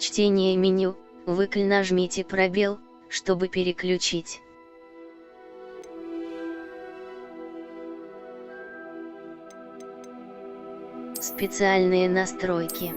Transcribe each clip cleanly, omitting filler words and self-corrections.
чтение меню, нажмите пробел, чтобы переключить. Специальные настройки.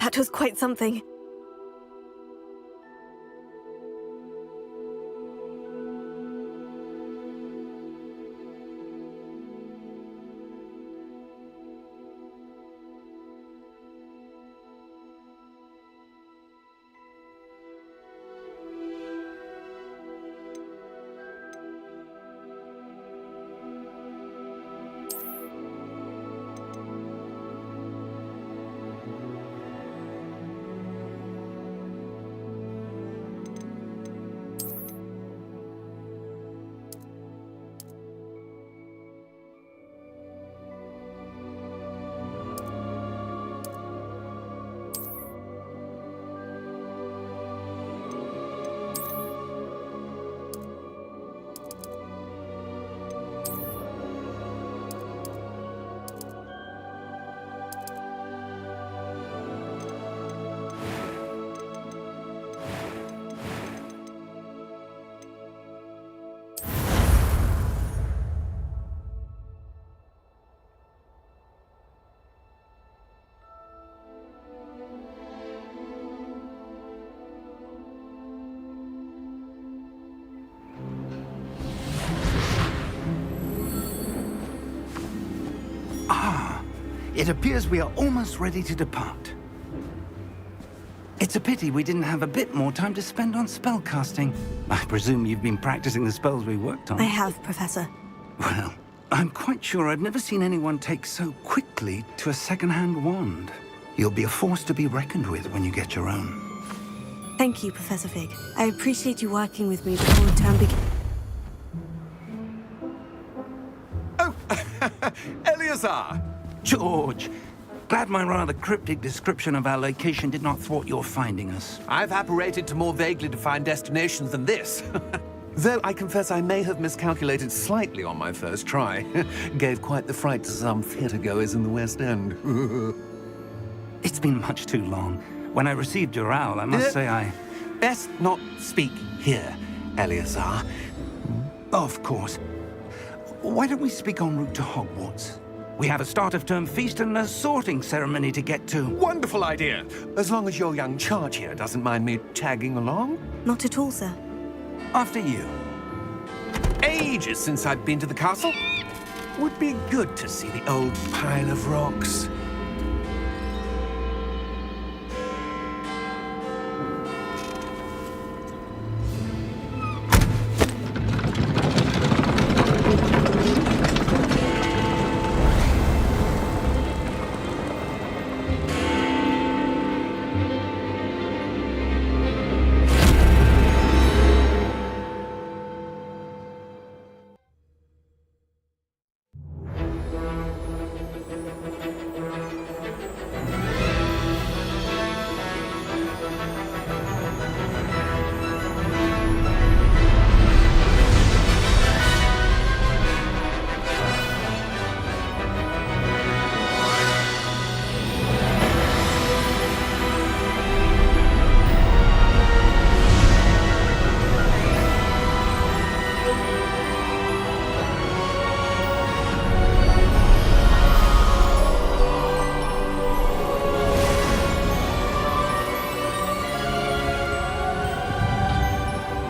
That was quite something. It appears we are almost ready to depart. It's a pity we didn't have a bit more time to spend on spellcasting. I presume you've been practicing the spells we worked on. I have, Professor. Well, I'm quite sure I've never seen anyone take so quickly to a second-hand wand. You'll be a force to be reckoned with when you get your own. Thank you, Professor Fig. I appreciate you working with me before the term begins. Oh, Eleazar! George, glad my rather cryptic description of our location did not thwart your finding us. I've apparated to more vaguely defined destinations than this. Though I confess I may have miscalculated slightly on my first try. Gave quite the fright to some theatre-goers in the West End. It's been much too long. When I received your owl, I must say I... Best not speak here, Eleazar. Of course. Why don't we speak en route to Hogwarts? We have a start-of-term feast and a sorting ceremony to get to. Wonderful idea! As long as your young charge here doesn't mind me tagging along. Not at all, sir. After you. Ages since I've been to the castle. Would be good to see the old pile of rocks.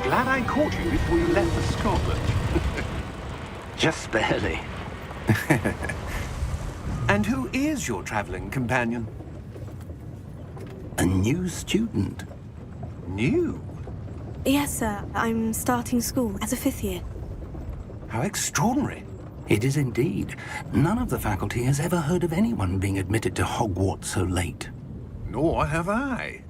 Glad I caught you before you left for Scotland. Just barely. And who is your traveling companion? A new student. New? Yes, sir. I'm starting school as a 5th year. How extraordinary. It is indeed. None of the faculty has ever heard of anyone being admitted to Hogwarts so late. Nor have I.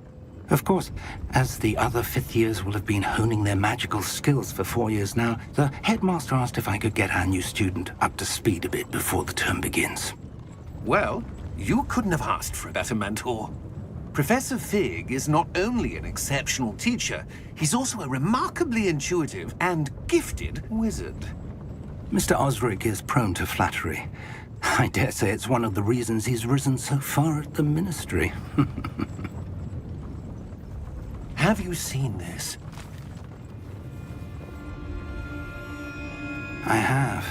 Of course, as the other 5th years will have been honing their magical skills for 4 years now, the headmaster asked if I could get our new student up to speed a bit before the term begins. Well, you couldn't have asked for a better mentor. Professor Fig is not only an exceptional teacher, he's also a remarkably intuitive and gifted wizard. Mr. Osric is prone to flattery. I dare say it's one of the reasons he's risen so far at the Ministry. Have you seen this? I have.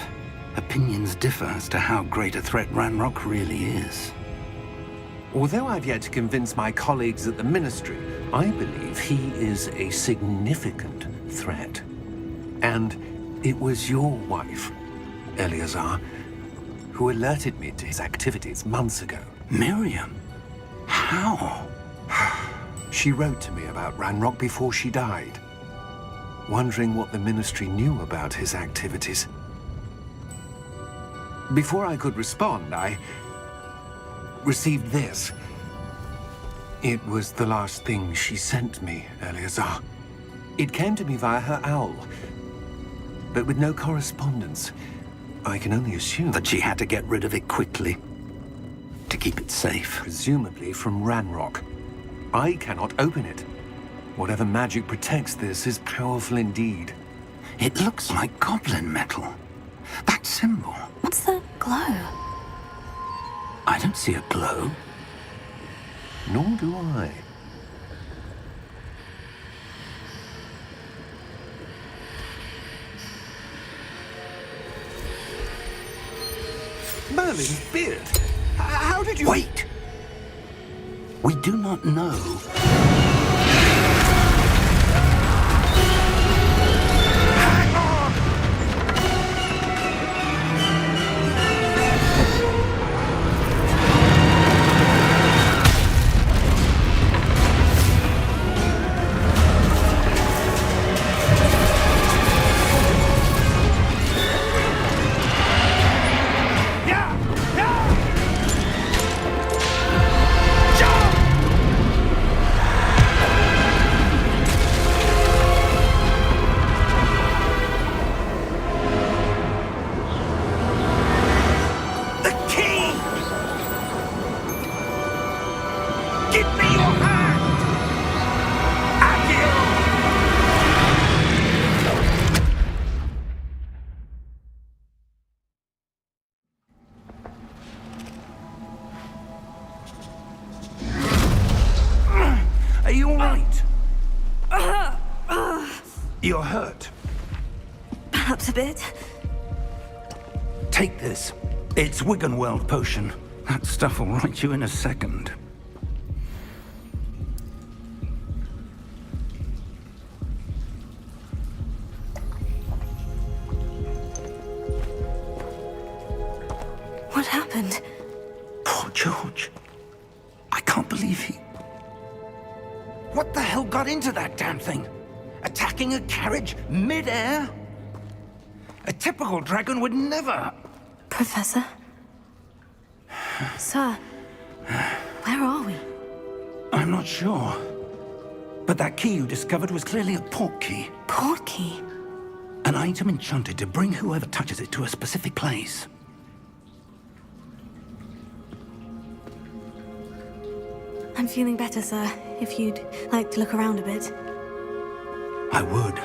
Opinions differ as to how great a threat Ranrock really is. Although I've yet to convince my colleagues at the Ministry, I believe he is a significant threat. And it was your wife, Eleazar, who alerted me to his activities months ago. Miriam? How? She wrote to me about Ranrock before she died, wondering what the Ministry knew about his activities. Before I could respond, I received this. It was the last thing she sent me, Eleazar. It came to me via her owl, but with no correspondence. I can only assume That she had to get rid of it quickly to keep it safe. presumably from Ranrock. I cannot open it. Whatever magic protects this is powerful indeed. It looks like goblin metal. That symbol. What's that glow? I don't see a glow. Nor do I. Merlin's beard. How did you... Wait! We do not know. The key! Give me your hand! Accio! Are you all right? You're hurt. Perhaps a bit. Take this. It's Wiggenweld potion. That stuff will right you in a second. What happened? Poor George. I can't believe he... What the hell got into that damn thing? Attacking a carriage mid-air? A typical dragon would never... Professor? Sir, where are we? I'm not sure. But that key you discovered was clearly a port key. Port key? An item enchanted to bring whoever touches it to a specific place. I'm feeling better, sir. If you'd like to look around a bit. I would.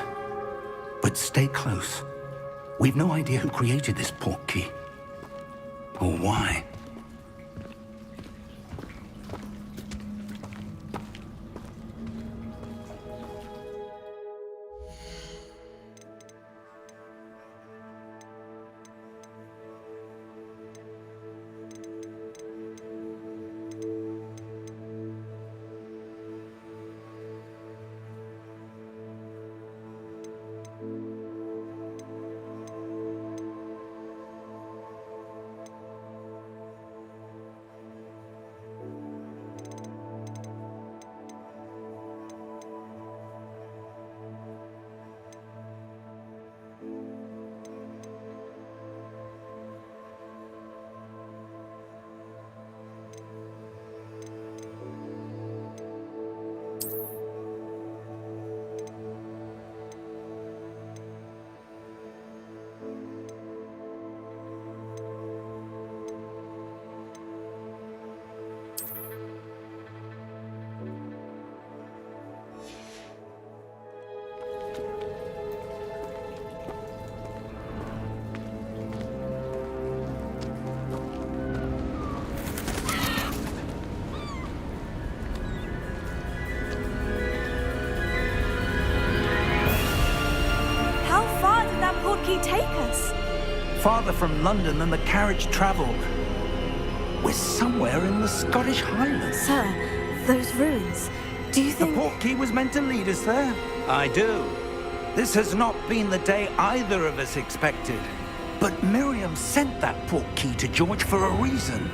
But stay close. We've no idea who created this port key. Or why. Take us. Farther from London than the carriage traveled. We're somewhere in the Scottish Highlands. Sir, those ruins. Do you The think... portkey was meant to lead us there? I do. This has not been the day either of us expected. But Miriam sent that portkey to George for a reason.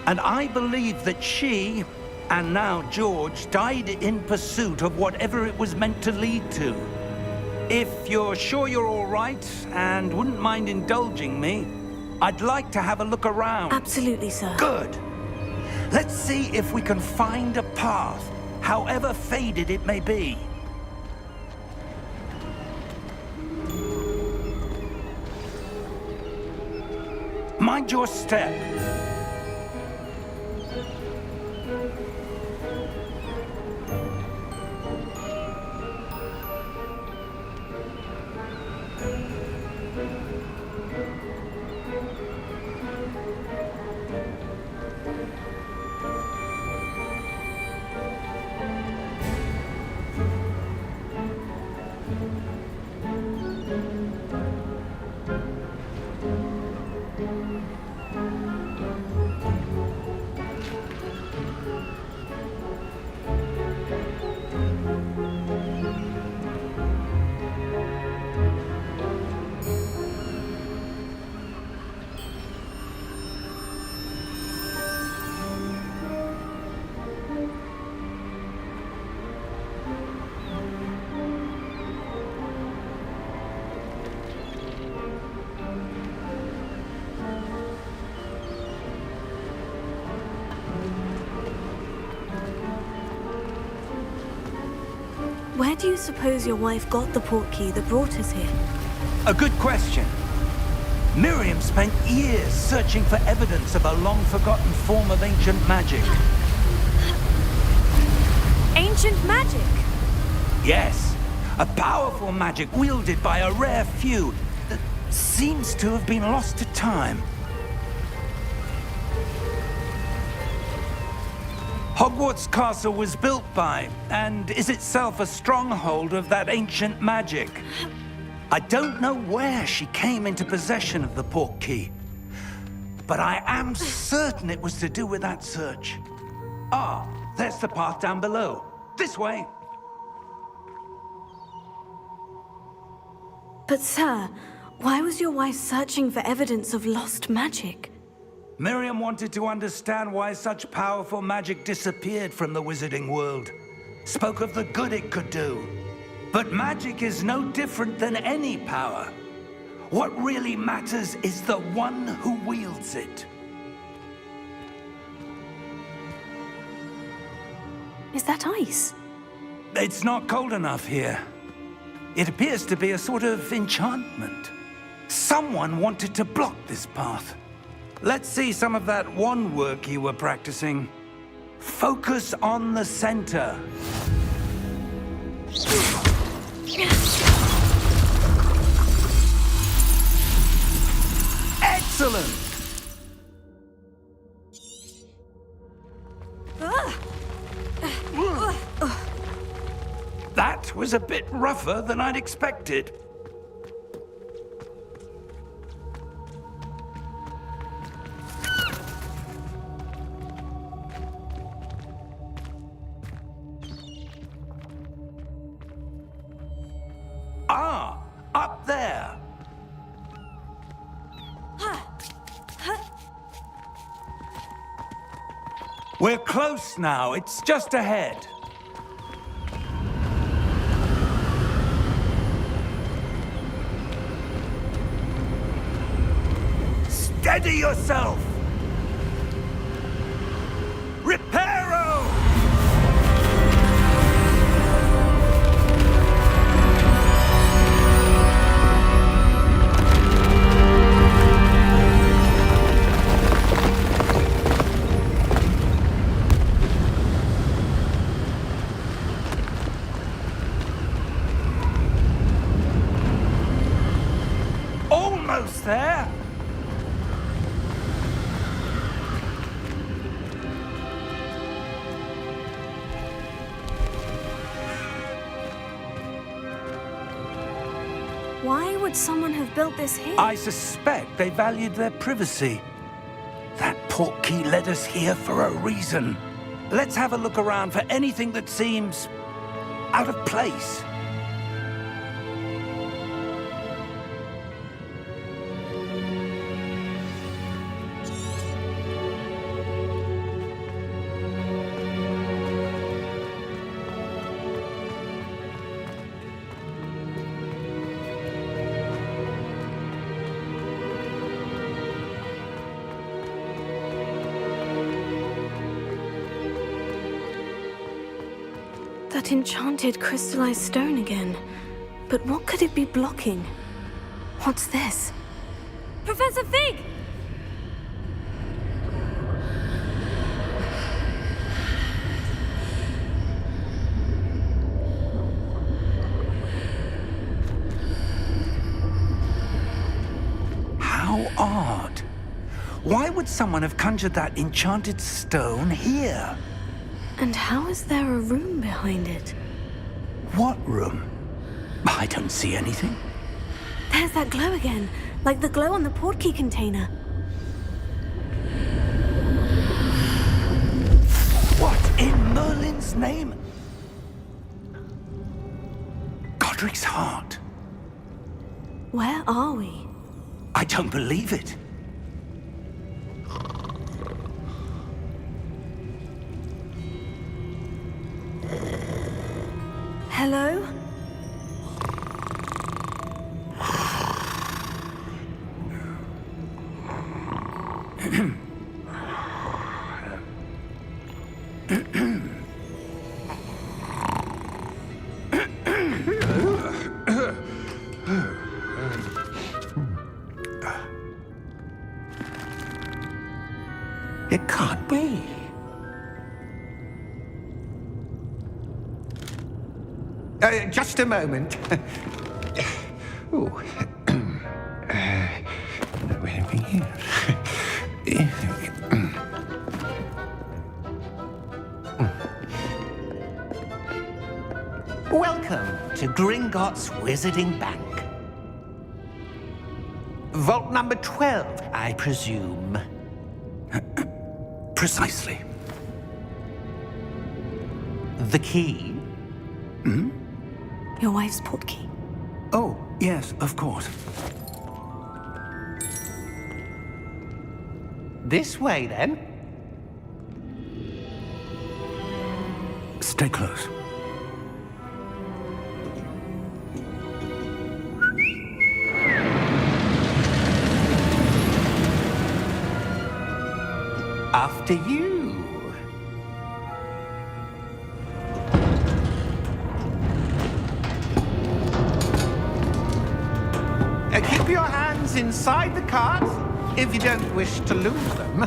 And I believe that she, and now George, died in pursuit of whatever it was meant to lead to. If you're sure you're all right and wouldn't mind indulging me, I'd like to have a look around. Absolutely, sir. Good. Let's see if we can find a path, however faded it may be. Mind your step. Where do you suppose your wife got the portkey that brought us here? A good question. Miriam spent years searching for evidence of a long-forgotten form of ancient magic. Ancient magic? Yes, a powerful magic wielded by a rare few that seems to have been lost to time. Hogwarts Castle was built by, and is itself a stronghold of that ancient magic. I don't know where she came into possession of the portkey, but I am certain it was to do with that search. Ah, there's the path down below. This way. But sir, why was your wife searching for evidence of lost magic? Miriam wanted to understand why such powerful magic disappeared from the wizarding world. Spoke of the good it could do. But magic is no different than any power. What really matters is the one who wields it. Is that ice? It's not cold enough here. It appears to be a sort of enchantment. Someone wanted to block this path. Let's see some of that wand work you were practicing. Focus on the center. Excellent! That was a bit rougher than I'd expected. Ah, up there. We're close now. It's just ahead. Steady yourself! Reparo! Almost there! Why would someone have built this here? I suspect they valued their privacy. That portkey led us here for a reason. Let's have a look around for anything that seems out of place. That enchanted crystallized stone again. But what could it be blocking? What's this? Professor Fig! How odd. Why would someone have conjured that enchanted stone here? And how is there a room behind it? What room? I don't see anything. There's that glow again, like the glow on the portkey container. What in Merlin's name? Godric's heart. Where are we? I don't believe it. Hello? It can't be. Just a moment. Ooh. Anything here? Welcome to Gringotts Wizarding Bank. Vault number 12, I presume. Precisely. The key? Your wife's portkey. Oh, yes, of course. This way, then. Stay close. After you. Keep your hands inside the cart if you don't wish to lose them.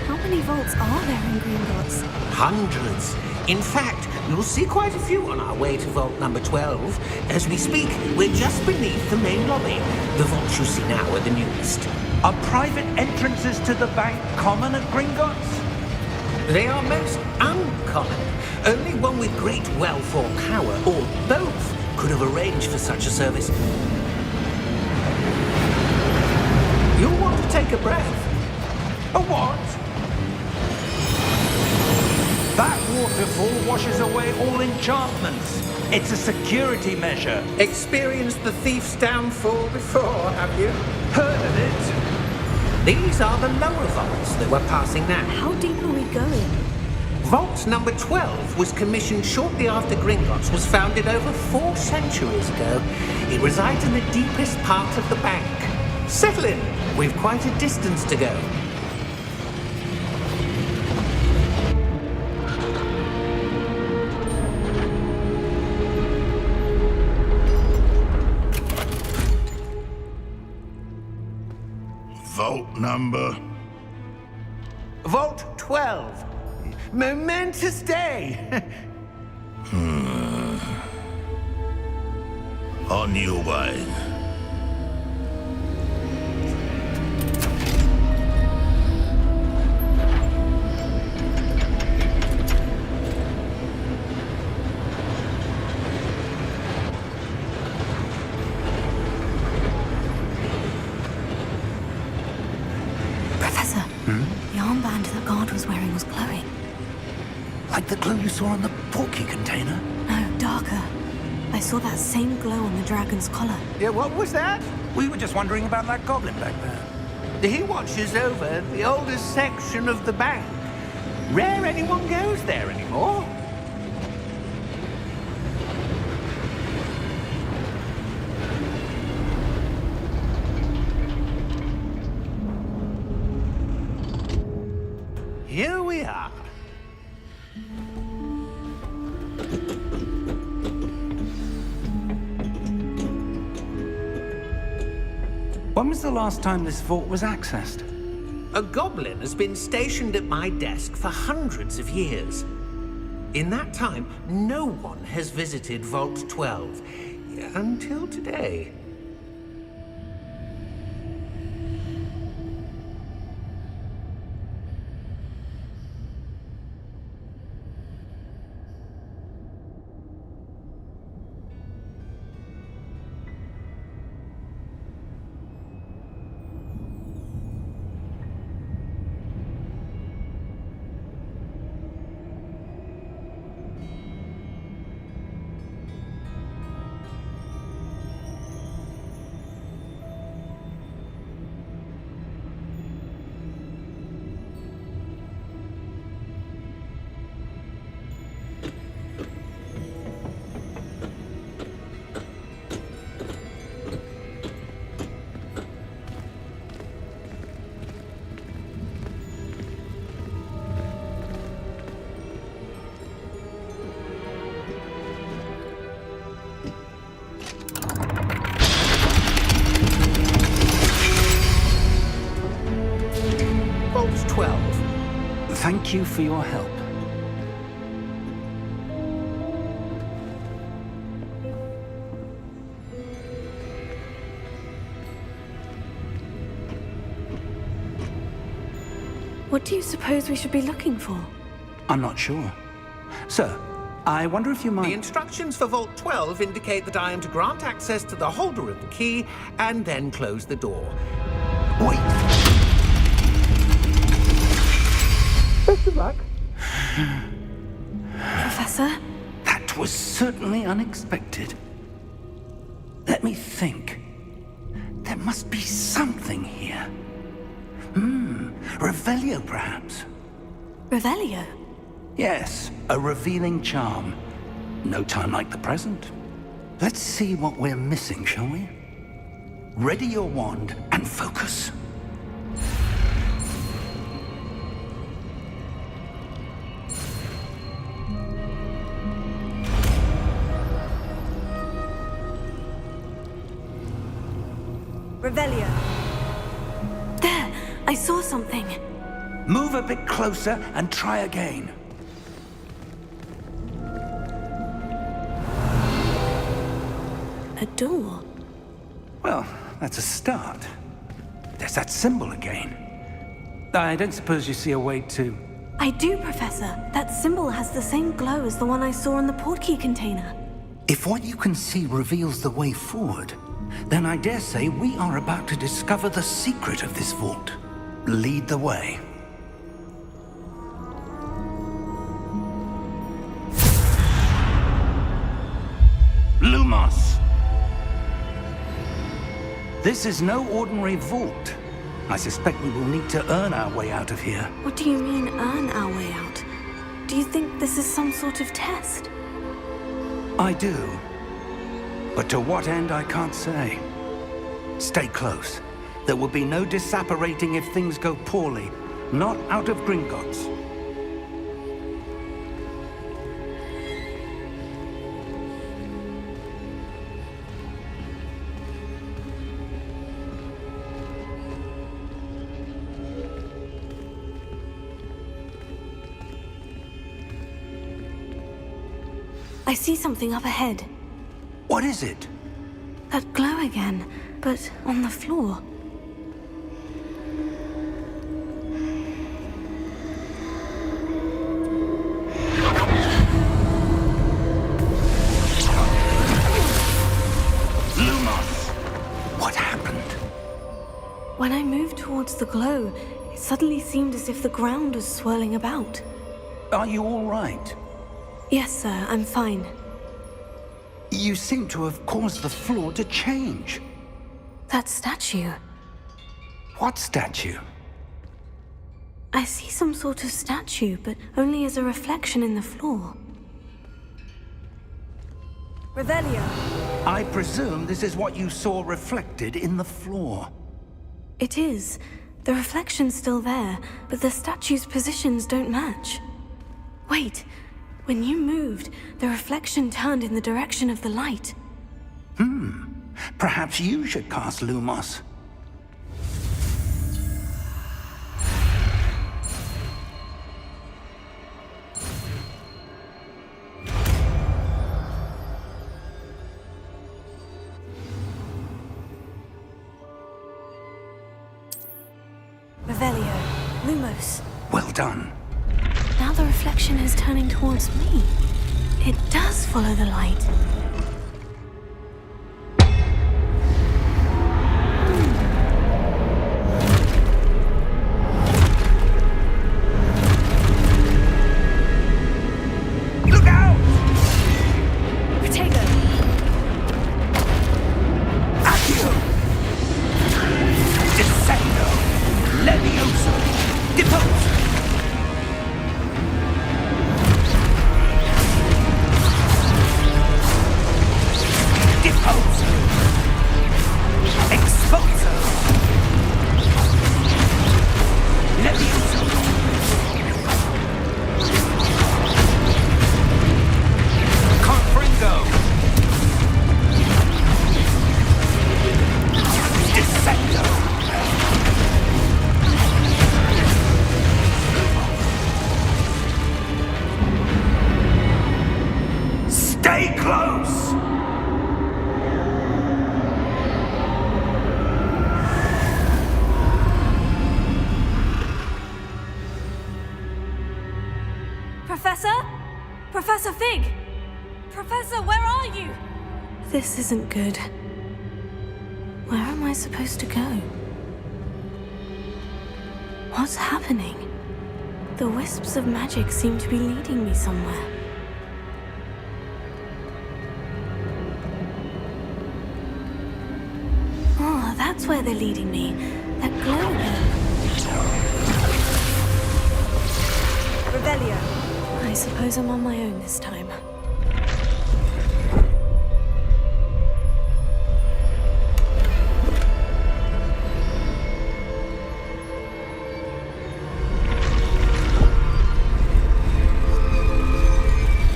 How many vaults are there in Gringotts? Hundreds. In fact, you'll see quite a few on our way to vault number 12. As we speak, we're just beneath the main lobby. The vaults you see now are the newest. Are private entrances to the bank common at Gringotts? They are most uncommon. Only one with great wealth or power, or both, could have arranged for such a service. You'll want to take a breath. A what? That waterfall washes away all enchantments. It's a security measure. Experienced the thief's downfall before, have you? Heard of it? These are the lower vaults that we're passing now. How deep are we going? Vault number 12 was commissioned shortly after Gringotts was founded over 4 centuries ago. It resides in the deepest part of the bank. Settle in. We've quite a distance to go. Vault number? Vault 12. Momentous day. On your way. guard was wearing was glowing. Like the glue you saw on the porky container? No, darker. I saw that same glow on the dragon's collar. Yeah, what was that? We were just wondering about that goblin back there. He watches over the oldest section of the bank. Rare anyone goes there anymore. Here we are. When was the last time this vault was accessed? A goblin has been stationed at my desk for hundreds of years. In that time, no one has visited Vault 12 until today. Vault 12. Thank you for your help. What do you suppose we should be looking for? I'm not sure. Sir, I wonder if you The might... instructions for Vault 12 indicate that I am to grant access to the holder of the key and then close the door. Wait! Best of luck. Professor? That was certainly unexpected. Let me think. There must be something here. Revelio, perhaps? Revelio? Yes, a revealing charm. No time like the present. Let's see what we're missing, shall we? Ready your wand and focus. Revelio. There! I saw something. Move a bit closer and try again. A door. Well, that's a start. There's that symbol again. I don't suppose you see a way to... I do, Professor. That symbol has the same glow as the one I saw in the portkey container. If what you can see reveals the way forward, then I dare say we are about to discover the secret of this vault. Lead the way. Lumos! This is no ordinary vault. I suspect we will need to earn our way out of here. What do you mean, earn our way out? Do you think this is some sort of test? I do. But to what end, I can't say. Stay close. There will be no disapparating if things go poorly. Not out of Gringotts. I see something up ahead. What is it? That glow again, but on the floor. Lumos! What happened? When I moved towards the glow, it suddenly seemed as if the ground was swirling about. Are you all right? Yes, sir, I'm fine. You seem to have caused the floor to change. That statue. What statue? I see some sort of statue, but only as a reflection in the floor. Revelio. I presume this is what you saw reflected in the floor. It is. The reflection's still there, but the statue's positions don't match. Wait. When you moved, the reflection turned in the direction of the light. Perhaps you should cast Lumos. Revelio. Lumos. Well done. Now the reflection is turning towards me. It does follow the light. Look out! Protego! Accio! Descendo! Levioso! Depose! Depose! Expulso! Levioso! Confringo! Descendo! Stay close! Professor? Professor Fig! Professor, where are you? This isn't good. Where am I supposed to go? What's happening? The wisps of magic seem to be leading me somewhere. Oh, that's where they're leading me. That glow again. Revelio. I suppose I'm on my own this time.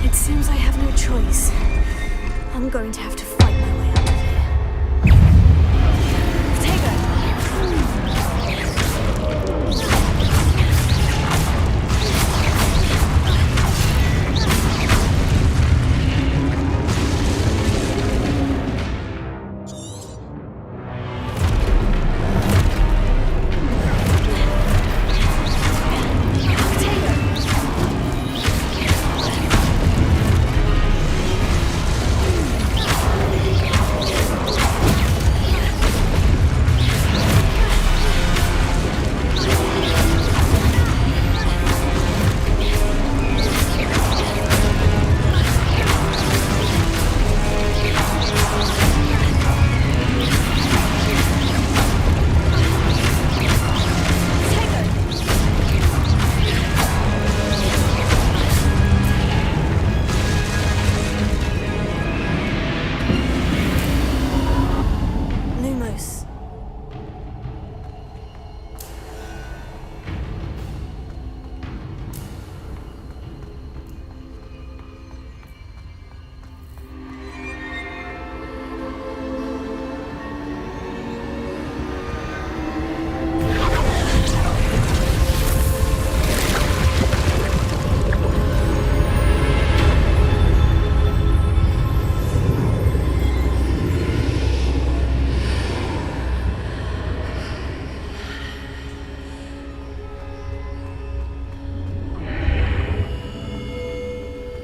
It seems I have no choice. I'm going to have to fight my way out of here. Protego! Lumos.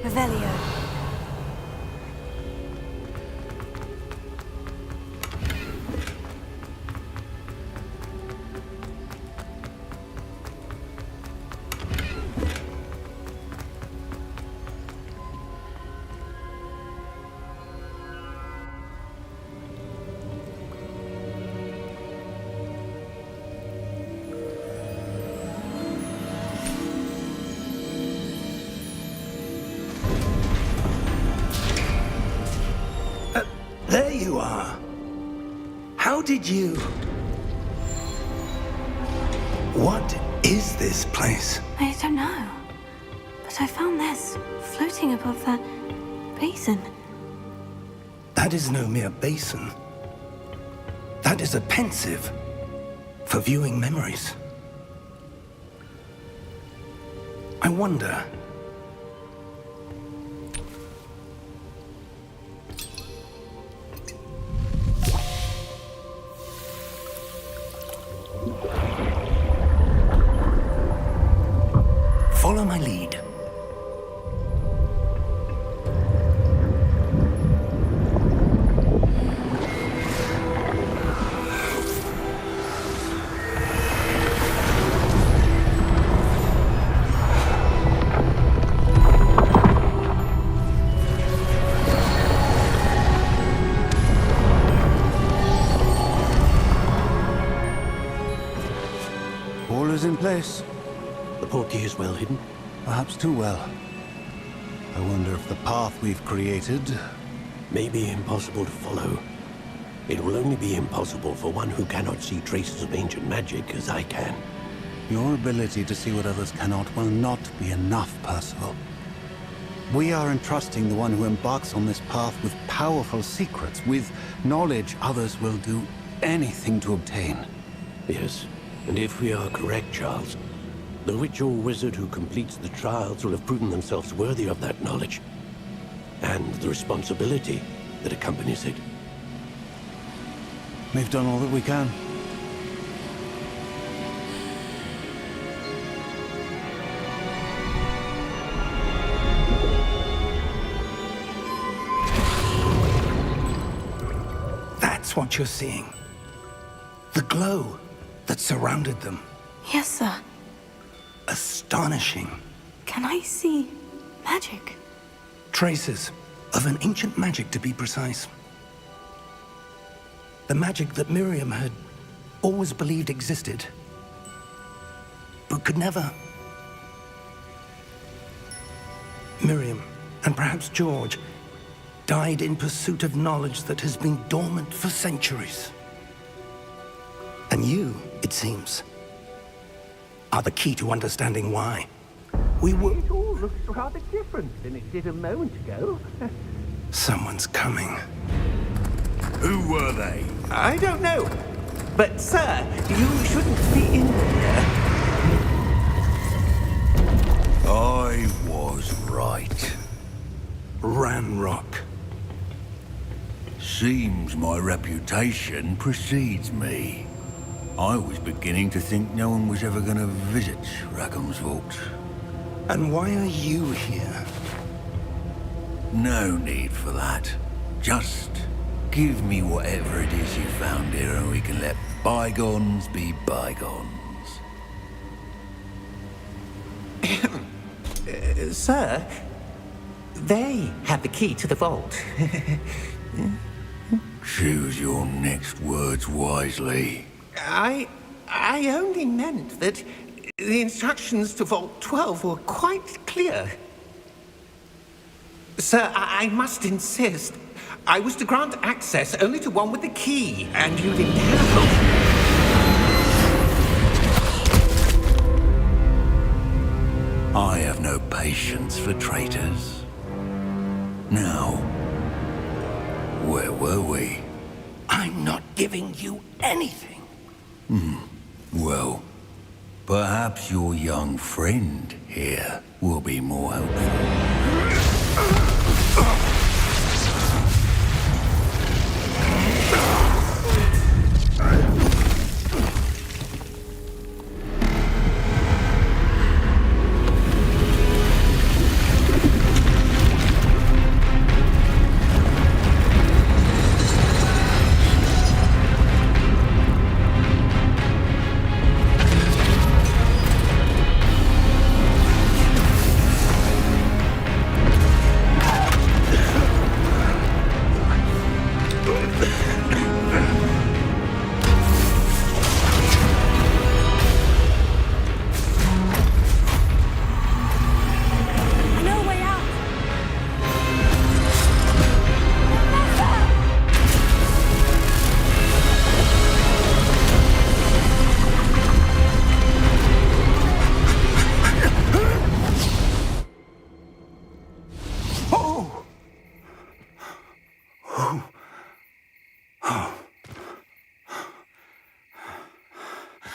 Revelio. are. How did you... What is this place? I don't know. But I found this floating above that basin. That is no mere basin. That is a pensive for viewing memories. I wonder... Follow my lead. All is in place. The portkey is well hidden. Perhaps too well. I wonder if the path we've created... May be impossible to follow. It will only be impossible for one who cannot see traces of ancient magic as I can. Your ability to see what others cannot will not be enough, Percival. We are entrusting the one who embarks on this path with powerful secrets, with knowledge others will do anything to obtain. Yes, and if we are correct, Charles, the witch or wizard who completes the trials will have proven themselves worthy of that knowledge, and the responsibility that accompanies it. We've done all that we can. That's what you're seeing. The glow that surrounded them. Yes, sir. Astonishing. Can I see magic? Traces of an ancient magic, to be precise. The magic that Miriam had always believed existed, but could never. Miriam, and perhaps George, died in pursuit of knowledge that has been dormant for centuries. And you, it seems, are the key to understanding why. We were... It all looks rather different than it did a moment ago. Someone's coming. Who were they? I don't know. But, sir, you shouldn't be in here. I was right. Ranrock. Seems my reputation precedes me. I was beginning to think no one was ever going to visit Rackham's Vault. And why are you here? No need for that. Just give me whatever it is you found here and we can let bygones be bygones. Sir, they have the key to the vault. Choose your next words wisely. I only meant that the instructions to Vault 12 were quite clear. Sir, I must insist. I was to grant access only to one with the key, and you didn't have. I have no patience for traitors. Now, where were we? I'm not giving you anything. Well, perhaps your young friend here will be more helpful.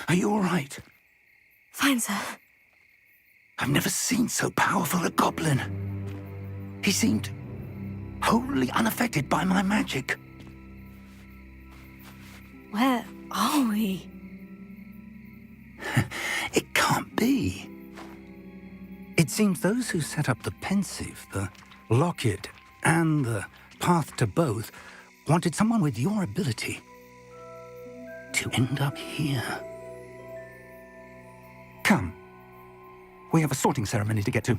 Are you all right? Fine, sir. I've never seen so powerful a goblin. He seemed wholly unaffected by my magic. Where are we? It can't be. It seems those who set up the pensive, the locket, and the path to both wanted someone with your ability to end up here. Come. We have a sorting ceremony to get to.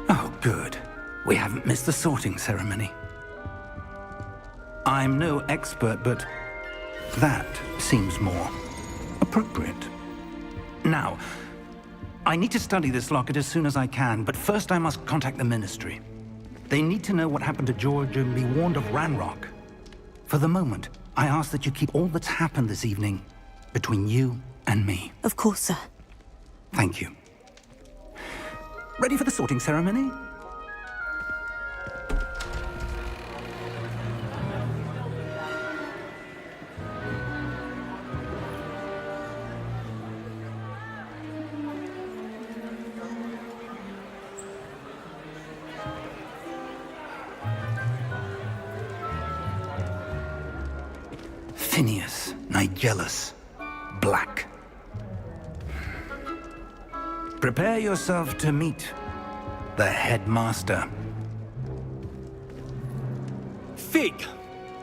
Oh, good. We haven't missed the sorting ceremony. I'm no expert, but that seems more appropriate. Now, I need to study this locket as soon as I can, but first I must contact the Ministry. They need to know what happened to George and be warned of Ranrock. For the moment, I ask that you keep all that's happened this evening between you and me. Of course, sir. Thank you. Ready for the sorting ceremony? Phineas, Nigellus, Black. Prepare yourself to meet the headmaster. Fig,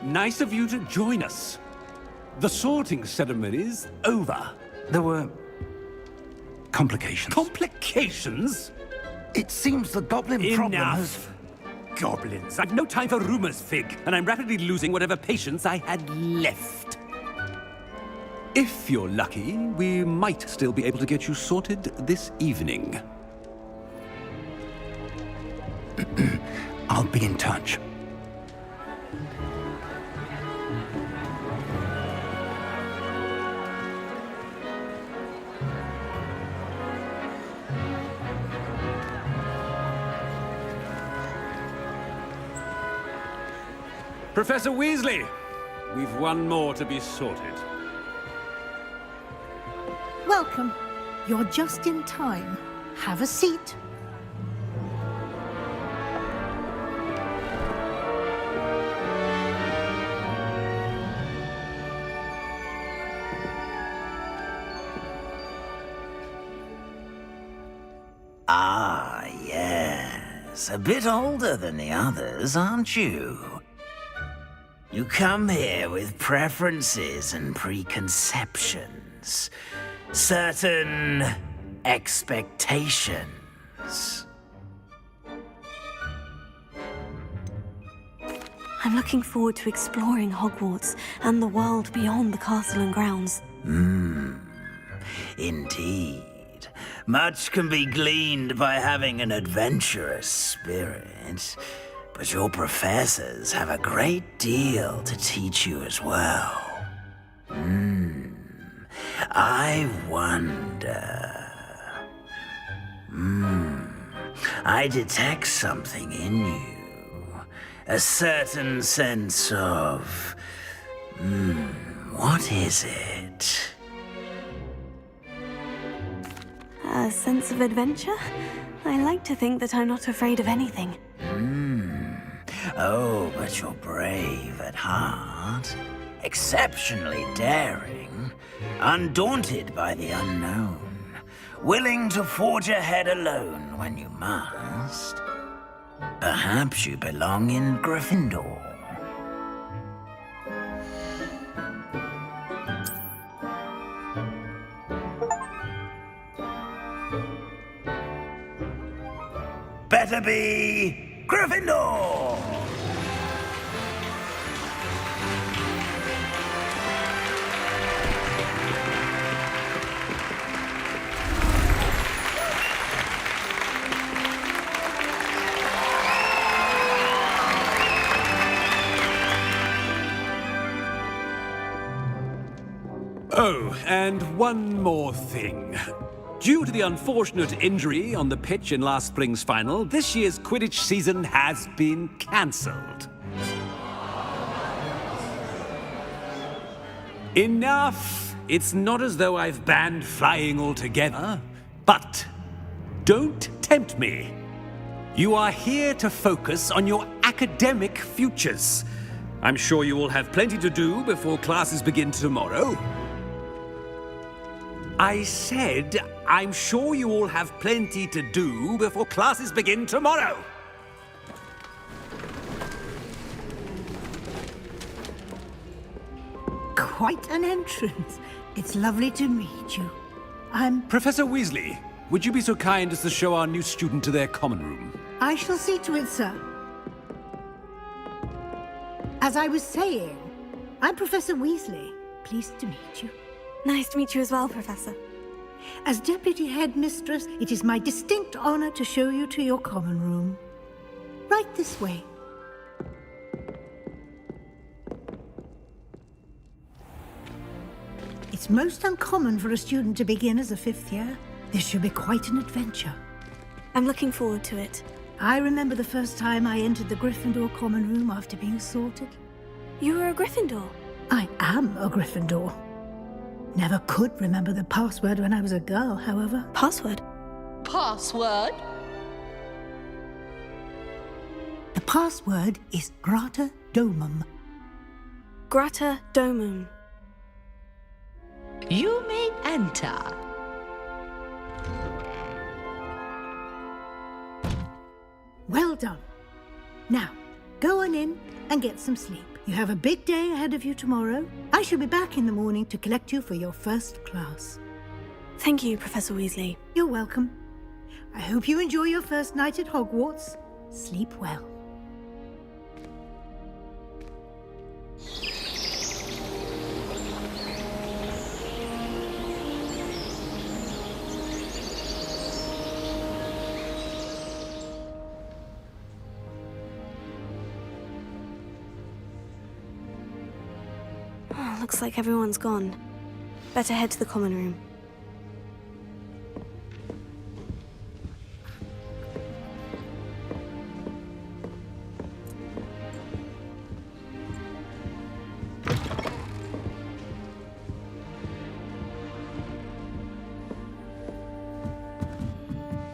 nice of you to join us. The sorting ceremony's over. There were complications. Complications? It seems the goblin problem has... Enough! Goblins. I've no time for rumors, Fig, and I'm rapidly losing whatever patience I had left. If you're lucky, we might still be able to get you sorted this evening. I'll be in touch. Professor Weasley, we've one more to be sorted. Welcome. You're just in time. Have a seat. Ah, yes. A bit older than the others, aren't you? You come here with preferences and preconceptions. Certain expectations. I'm looking forward to exploring Hogwarts and the world beyond the castle and grounds. Indeed. Much can be gleaned by having an adventurous spirit, but your professors have a great deal to teach you as well. I wonder... I detect something in you. A certain sense of... what is it? A sense of adventure? I like to think that I'm not afraid of anything. Oh, but you're brave at heart. Exceptionally daring. Undaunted by the unknown. Willing to forge ahead alone when you must. Perhaps you belong in Gryffindor. Better be Gryffindor! Oh, and one more thing. Due to the unfortunate injury on the pitch in last spring's final, this year's Quidditch season has been cancelled. Enough! It's not as though I've banned flying altogether, but don't tempt me. You are here to focus on your academic futures. I'm sure you will have plenty to do before classes begin tomorrow. I said, I'm sure you all have plenty to do before classes begin tomorrow. Quite an entrance. It's lovely to meet you. I'm... Professor Weasley, would you be so kind as to show our new student to their common room? I shall see to it, sir. As I was saying, I'm Professor Weasley. Pleased to meet you. Nice to meet you as well, Professor. As Deputy Headmistress, it is my distinct honor to show you to your common room. Right this way. It's most uncommon for a student to begin as a fifth year. This should be quite an adventure. I'm looking forward to it. I remember the first time I entered the Gryffindor common room after being sorted. You were a Gryffindor? I am a Gryffindor. Never could remember the password when I was a girl, however. Password? Password? The password is Grata Domum. Grata Domum. You may enter. Well done. Now, go on in and get some sleep. You have a big day ahead of you tomorrow. I shall be back in the morning to collect you for your first class. Thank you, Professor Weasley. You're welcome. I hope you enjoy your first night at Hogwarts. Sleep well. Oh, looks like everyone's gone. Better head to the common room.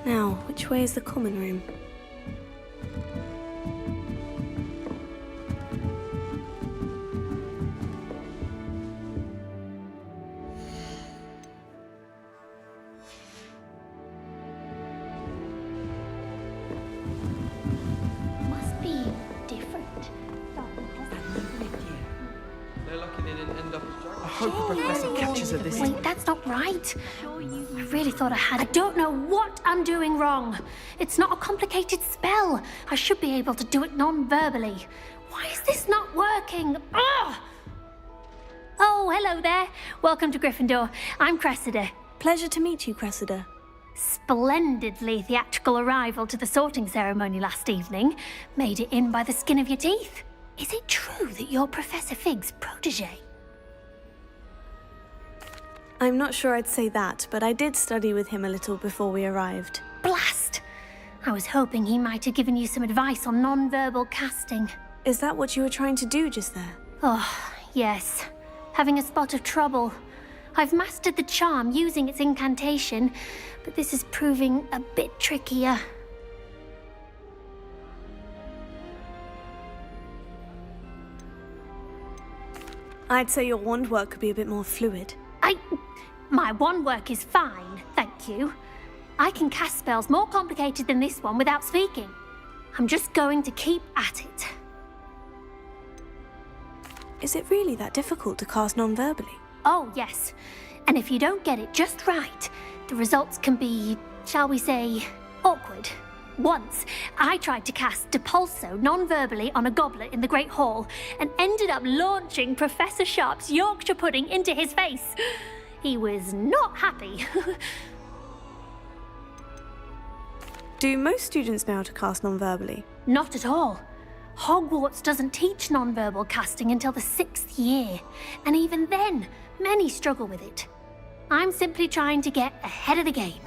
Now, which way is the common room? Must be different. No lucky they didn't end up as dragons. I hope the professor catches her this time. Wait, that's not right. I really thought I had. I don't know what I'm doing wrong. It's not a complicated spell. I should be able to do it non-verbally. Why is this not working? Ugh! Oh, hello there. Welcome to Gryffindor. I'm Cressida. Pleasure to meet you, Cressida. Splendidly theatrical arrival to the sorting ceremony last evening. Made it in by the skin of your teeth. Is it true that you're Professor Fig's protege? I'm not sure I'd say that, but I did study with him a little before we arrived. Blast! I was hoping he might have given you some advice on non-verbal casting. Is that what you were trying to do just there? Oh, yes. Having a spot of trouble. I've mastered the charm using its incantation, but this is proving a bit trickier. I'd say your wand work could be a bit more fluid. My wand work is fine, thank you. I can cast spells more complicated than this one without speaking. I'm just going to keep at it. Is it really that difficult to cast non-verbally? Oh, yes. And if you don't get it just right, the results can be, shall we say, awkward. Once, I tried to cast Depulso non-verbally on a goblet in the Great Hall and ended up launching Professor Sharp's Yorkshire pudding into his face. He was not happy. Do most students know how to cast non-verbally? Not at all. Hogwarts doesn't teach non-verbal casting until the 6th year, and even then, many struggle with it. I'm simply trying to get ahead of the game.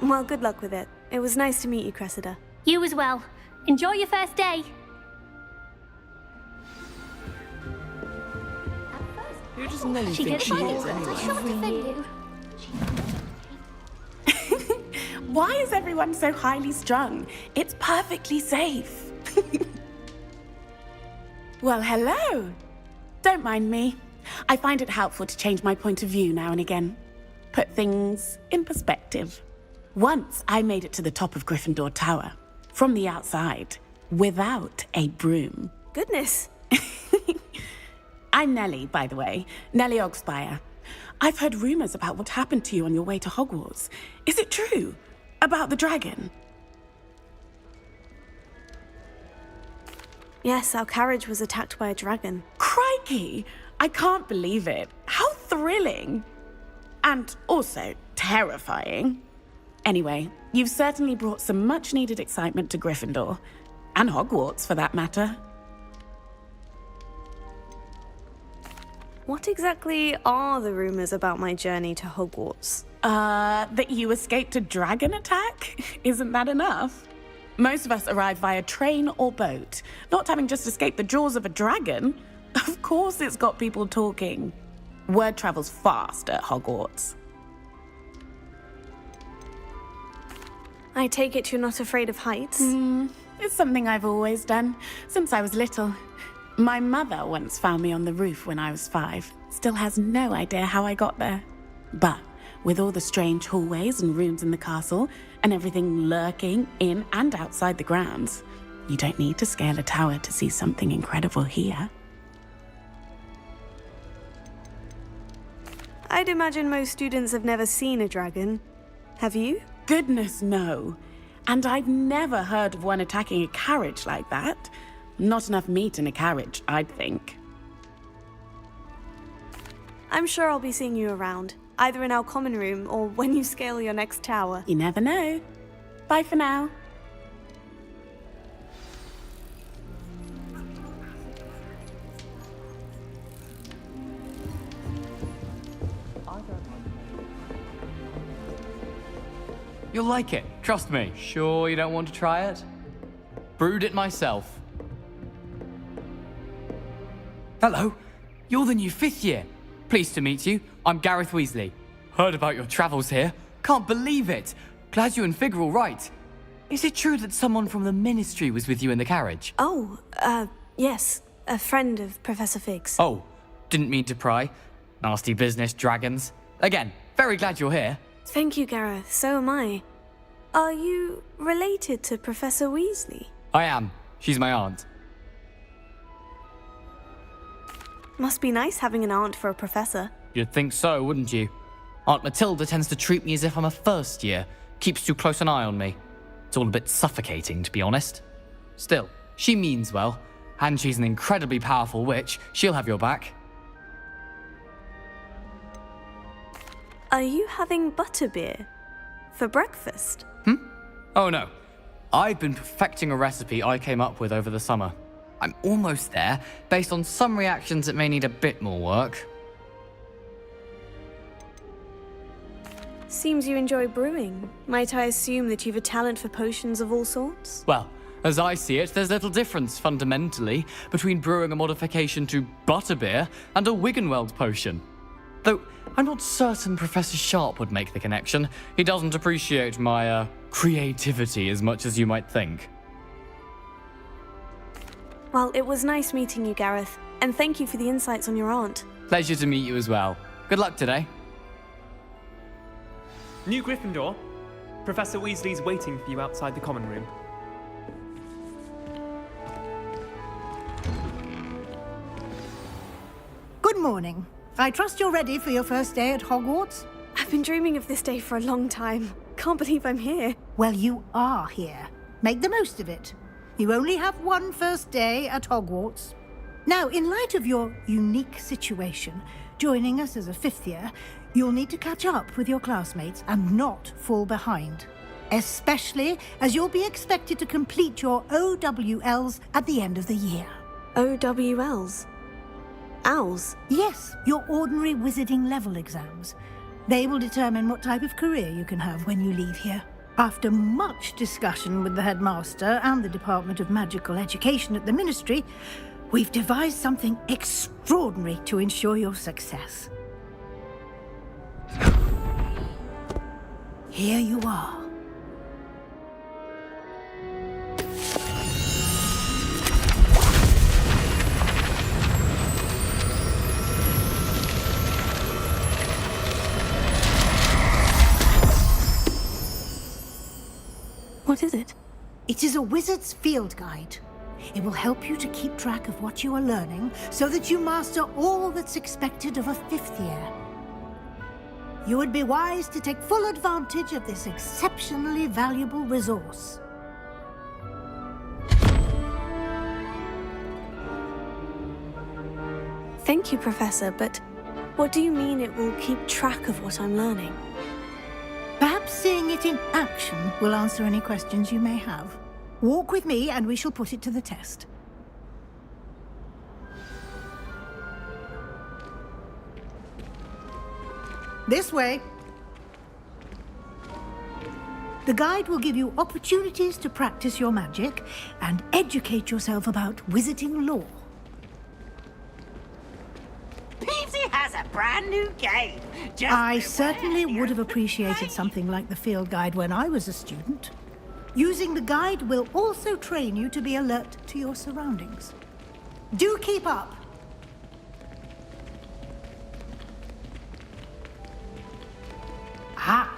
Well, good luck with it. It was nice to meet you, Cressida. You as well. Enjoy your first day. Who does Nelly think she is, anyway? Why is everyone so highly strung? It's perfectly safe. Well, hello. Don't mind me. I find it helpful to change my point of view now and again. Put things in perspective. Once I made it to the top of Gryffindor Tower, from the outside, without a broom. Goodness. I'm Nellie, by the way. Nellie Ogspire. I've heard rumors about what happened to you on your way to Hogwarts. Is it true? About the dragon? Yes, our carriage was attacked by a dragon. Crikey! I can't believe it. How thrilling! And also terrifying. Anyway, you've certainly brought some much-needed excitement to Gryffindor. And Hogwarts, for that matter. What exactly are the rumors about my journey to Hogwarts? That you escaped a dragon attack? Isn't that enough? Most of us arrive via train or boat, not having just escaped the jaws of a dragon. Of course it's got people talking. Word travels fast at Hogwarts. I take it you're not afraid of heights? It's something I've always done, since I was little. My mother once found me on the roof when I was 5. Still has no idea how I got there. But with all the strange hallways and rooms in the castle, and everything lurking in and outside the grounds, you don't need to scale a tower to see something incredible here. I'd imagine most students have never seen a dragon. Have you? Goodness, no. And I've never heard of one attacking a carriage like that. Not enough meat in a carriage, I'd think. I'm sure I'll be seeing you around, either in our common room or when you scale your next tower. You never know. Bye for now. You'll like it, trust me. Sure you don't want to try it? Brewed it myself. Hello, you're the new 5th year. Pleased to meet you. I'm Gareth Weasley. Heard about your travels here. Can't believe it. Glad you and Fig are all right. Is it true that someone from the Ministry was with you in the carriage? Oh, yes. A friend of Professor Fig's. Oh, didn't mean to pry. Nasty business, dragons. Again, very glad you're here. Thank you, Gareth. So am I. Are you related to Professor Weasley? I am. She's my aunt. Must be nice having an aunt for a professor. You'd think so, wouldn't you? Aunt Matilda tends to treat me as if I'm a first year. Keeps too close an eye on me. It's all a bit suffocating, to be honest. Still, she means well, and she's an incredibly powerful witch. She'll have your back. Are you having butterbeer for breakfast? Oh no. I've been perfecting a recipe I came up with over the summer. I'm almost there, based on some reactions that may need a bit more work. Seems you enjoy brewing. Might I assume that you've a talent for potions of all sorts? Well, as I see it, there's little difference, fundamentally, between brewing a modification to butterbeer and a Wiggenweld potion. Though, I'm not certain Professor Sharp would make the connection. He doesn't appreciate my, creativity as much as you might think. Well, it was nice meeting you, Gareth, and thank you for the insights on your aunt. Pleasure to meet you as well. Good luck today. New Gryffindor. Professor Weasley's waiting for you outside the common room. Good morning. I trust you're ready for your first day at Hogwarts? I've been dreaming of this day for a long time. Can't believe I'm here. Well, you are here. Make the most of it. You only have one first day at Hogwarts. Now, in light of your unique situation, joining us as a fifth year, you'll need to catch up with your classmates and not fall behind. Especially as you'll be expected to complete your OWLs at the end of the year. OWLs? Owls? Yes, your ordinary wizarding level exams. They will determine what type of career you can have when you leave here. After much discussion with the headmaster and the Department of Magical Education at the Ministry, we've devised something extraordinary to ensure your success. Here you are. What is it? It is a wizard's field guide. It will help you to keep track of what you are learning so that you master all that's expected of a fifth year. You would be wise to take full advantage of this exceptionally valuable resource. Thank you, Professor, but what do you mean it will keep track of what I'm learning? Perhaps seeing it in action will answer any questions you may have. Walk with me and we shall put it to the test. This way. The guide will give you opportunities to practice your magic and educate yourself about wizarding lore. Peavesy has a brand new game. I certainly would have appreciated something like the field guide when I was a student. Using the guide will also train you to be alert to your surroundings. Do keep up. Ah,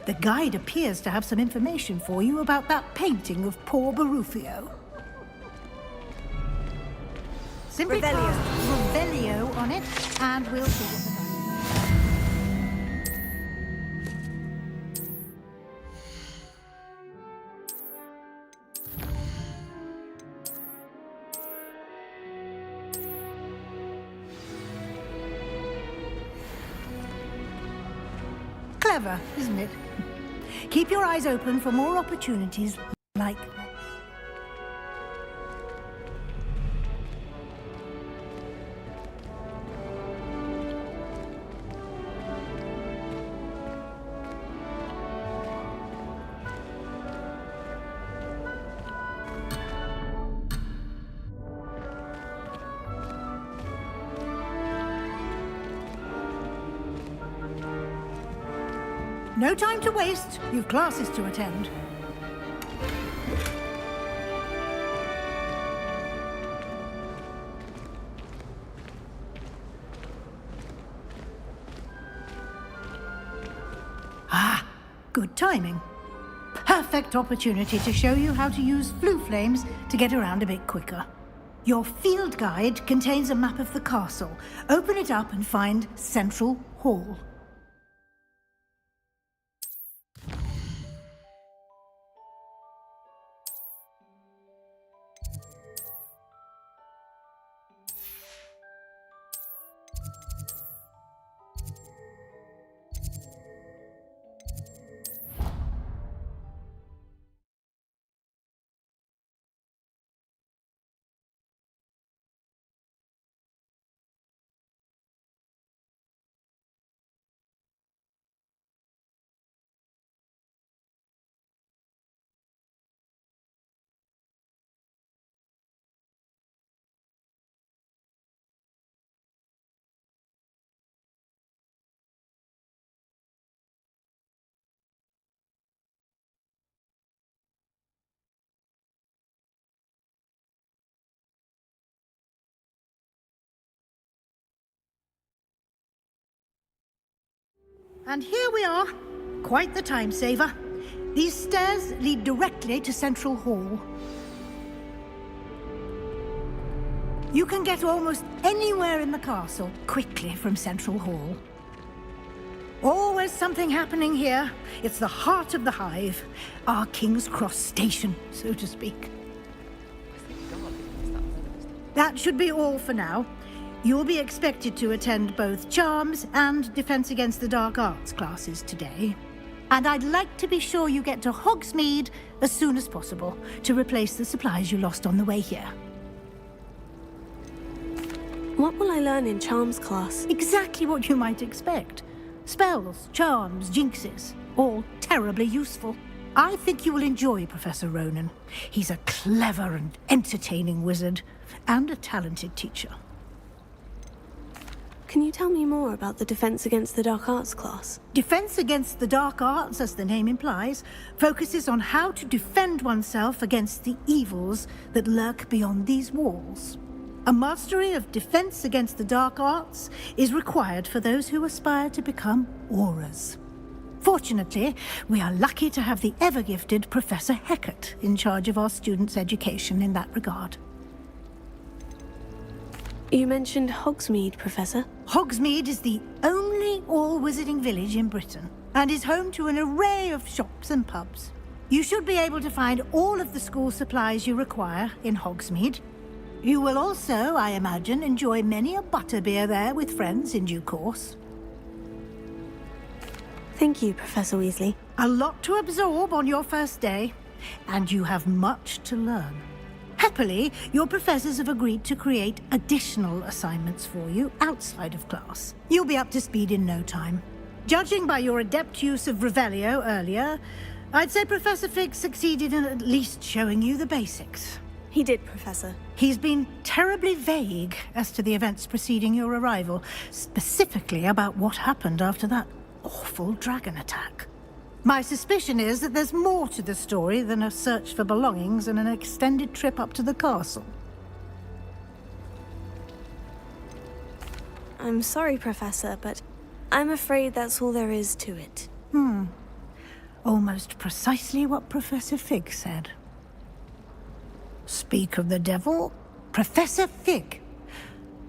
the guide appears to have some information for you about that painting of poor Barufio. Simply cast Revelio on it, and we'll see what the guide. Clever, isn't it? Keep your eyes open for more opportunities like that. No time to waste. You've classes to attend. Ah, good timing. Perfect opportunity to show you how to use flue flames to get around a bit quicker. Your field guide contains a map of the castle. Open it up and find Central Hall. And here we are. Quite the time saver. These stairs lead directly to Central Hall. You can get almost anywhere in the castle quickly from Central Hall. Always something happening here. It's the heart of the hive. Our King's Cross station, so to speak. That should be all for now. You'll be expected to attend both Charms and Defense Against the Dark Arts classes today. And I'd like to be sure you get to Hogsmeade as soon as possible to replace the supplies you lost on the way here. What will I learn in Charms class? Exactly what you might expect. Spells, charms, jinxes, all terribly useful. I think you will enjoy Professor Ronan. He's a clever and entertaining wizard, and a talented teacher. Can you tell me more about the Defense Against the Dark Arts class? Defense Against the Dark Arts, as the name implies, focuses on how to defend oneself against the evils that lurk beyond these walls. A mastery of Defense Against the Dark Arts is required for those who aspire to become Aurors. Fortunately, we are lucky to have the ever-gifted Professor Hecat in charge of our students' education in that regard. You mentioned Hogsmeade, Professor. Hogsmeade is the only all-wizarding village in Britain, and is home to an array of shops and pubs. You should be able to find all of the school supplies you require in Hogsmeade. You will also, I imagine, enjoy many a butterbeer there with friends in due course. Thank you, Professor Weasley. A lot to absorb on your first day, and you have much to learn. Happily, your professors have agreed to create additional assignments for you outside of class. You'll be up to speed in no time. Judging by your adept use of Revelio earlier, I'd say Professor Fig succeeded in at least showing you the basics. He did, Professor. He's been terribly vague as to the events preceding your arrival, specifically about what happened after that awful dragon attack. My suspicion is that there's more to the story than a search for belongings and an extended trip up to the castle. I'm sorry, Professor, but I'm afraid that's all there is to it. Almost precisely what Professor Fig said. Speak of the devil, Professor Fig.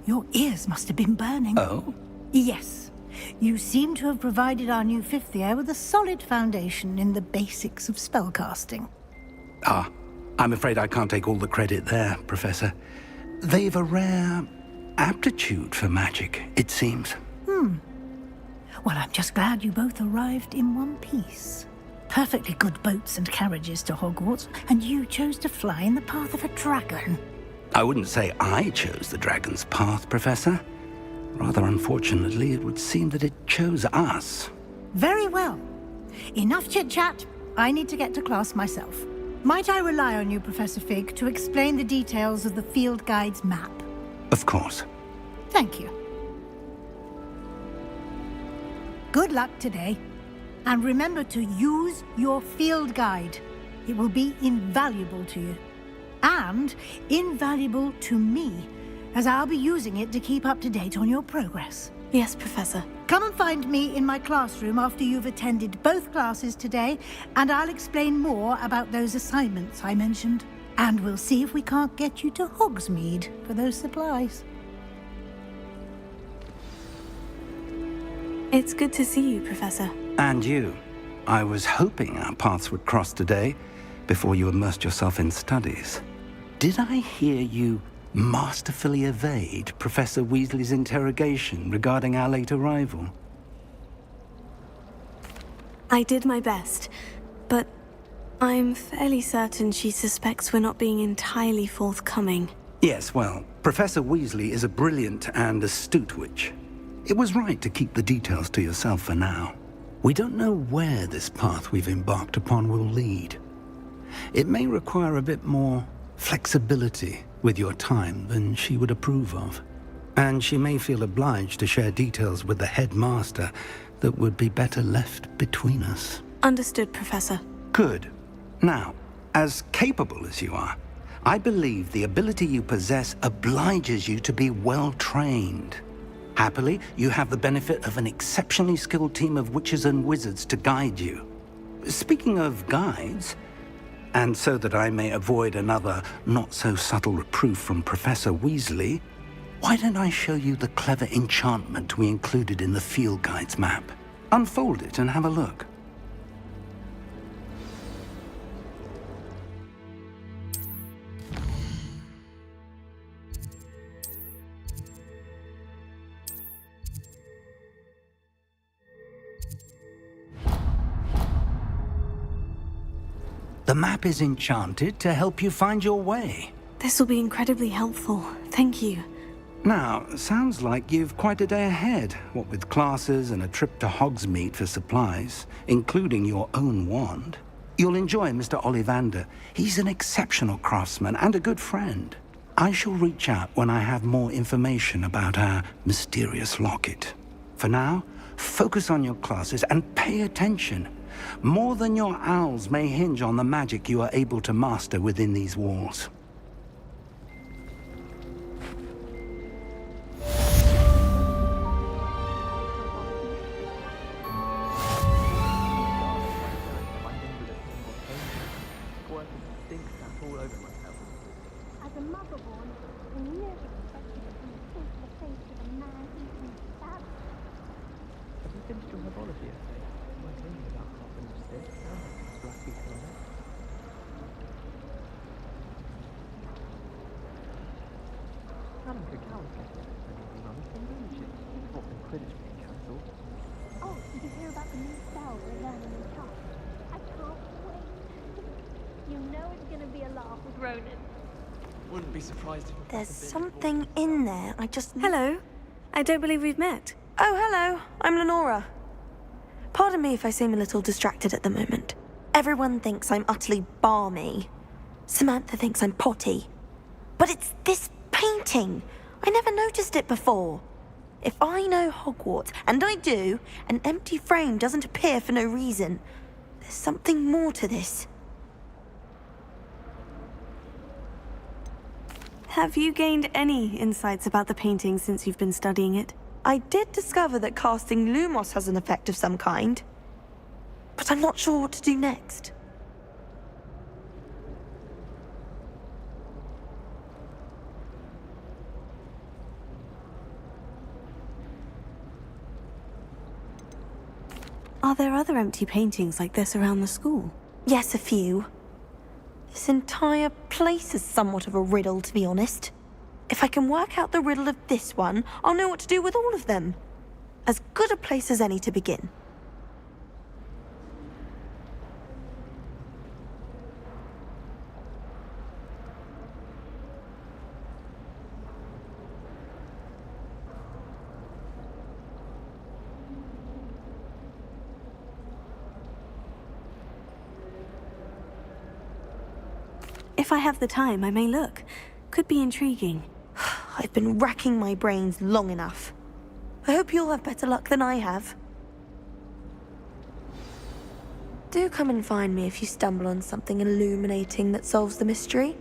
Your ears must have been burning. Oh? Yes. You seem to have provided our new fifth year with a solid foundation in the basics of spellcasting. Ah, I'm afraid I can't take all the credit there, Professor. They've a rare aptitude for magic, it seems. Well, I'm just glad you both arrived in one piece. Perfectly good boats and carriages to Hogwarts, and you chose to fly in the path of a dragon. I wouldn't say I chose the dragon's path, Professor. Rather unfortunately, it would seem that it chose us. Very well. Enough chit-chat. I need to get to class myself. Might I rely on you, Professor Fig, to explain the details of the field guide's map? Of course. Thank you. Good luck today. And remember to use your field guide. It will be invaluable to you. And invaluable to me, as I'll be using it to keep up to date on your progress. Yes, Professor. Come and find me in my classroom after you've attended both classes today, and I'll explain more about those assignments I mentioned. And we'll see if we can't get you to Hogsmeade for those supplies. It's good to see you, Professor. And you. I was hoping our paths would cross today, before you immersed yourself in studies. Did I hear you masterfully evade Professor Weasley's interrogation regarding our late arrival? I did my best, but I'm fairly certain she suspects we're not being entirely forthcoming. Yes, well, Professor Weasley is a brilliant and astute witch. It was right to keep the details to yourself for now. We don't know where this path we've embarked upon will lead. It may require a bit more flexibility with your time than she would approve of. And she may feel obliged to share details with the headmaster that would be better left between us. Understood, Professor. Good. Now, as capable as you are, I believe the ability you possess obliges you to be well trained. Happily, you have the benefit of an exceptionally skilled team of witches and wizards to guide you. Speaking of guides, and so that I may avoid another not-so-subtle reproof from Professor Weasley, why don't I show you the clever enchantment we included in the field guide's map? Unfold it and have a look. The map is enchanted to help you find your way. This will be incredibly helpful. Thank you. Now, sounds like you've quite a day ahead, what with classes and a trip to Hogsmeade for supplies, including your own wand. You'll enjoy Mr. Ollivander. He's an exceptional craftsman and a good friend. I shall reach out when I have more information about our mysterious locket. For now, focus on your classes and pay attention. More than your owls may hinge on the magic you are able to master within these walls. As a mother born, I never expected to come face to face with a man eating salad. Have you finished your herbology essay? My dreaming about half finished this. Black beetle on it. Madam Cacao is getting it. I mean, Mummy, from isn't she? Not been Quidditch being cancelled. Oh, did you hear about the new spell we're learning in class? I can't wait. You know it's gonna be a laugh with Ronan. Wouldn't be surprised if There's something in there. Hello. I don't believe we've met. Oh, hello. I'm Lenora. Pardon me if I seem a little distracted at the moment. Everyone thinks I'm utterly balmy. Samantha thinks I'm potty. But it's this painting. I never noticed it before. If I know Hogwarts, and I do, an empty frame doesn't appear for no reason. There's something more to this. Have you gained any insights about the painting since you've been studying it? I did discover that casting Lumos has an effect of some kind. But I'm not sure what to do next. Are there other empty paintings like this around the school? Yes, a few. This entire place is somewhat of a riddle, to be honest. If I can work out the riddle of this one, I'll know what to do with all of them. As good a place as any to begin. If I have the time, I may look. Could be intriguing. I've been racking my brains long enough. I hope you'll have better luck than I have. Do come and find me if you stumble on something illuminating that solves the mystery.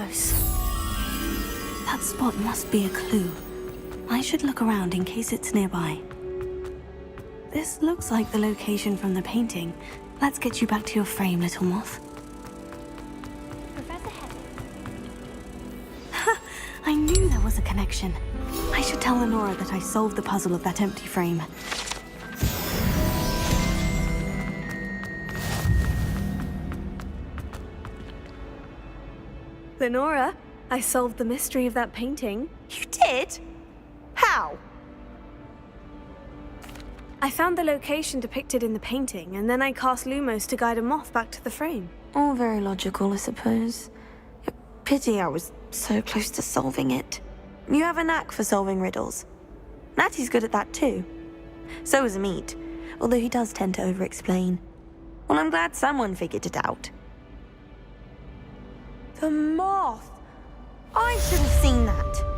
close. That spot must be a clue. I should look around in case it's nearby. This looks like the location from the painting. Let's get you back to your frame, little moth. Ha! I knew there was a connection. I should tell Lenora that I solved the puzzle of that empty frame. Lenora, I solved the mystery of that painting. You did? How? I found the location depicted in the painting, and then I cast Lumos to guide a moth back to the frame. All very logical, I suppose. Pity I was so close to solving it. You have a knack for solving riddles. Natty's good at that too. So is Meat, although he does tend to over-explain. Well, I'm glad someone figured it out. The moth! I should have seen that.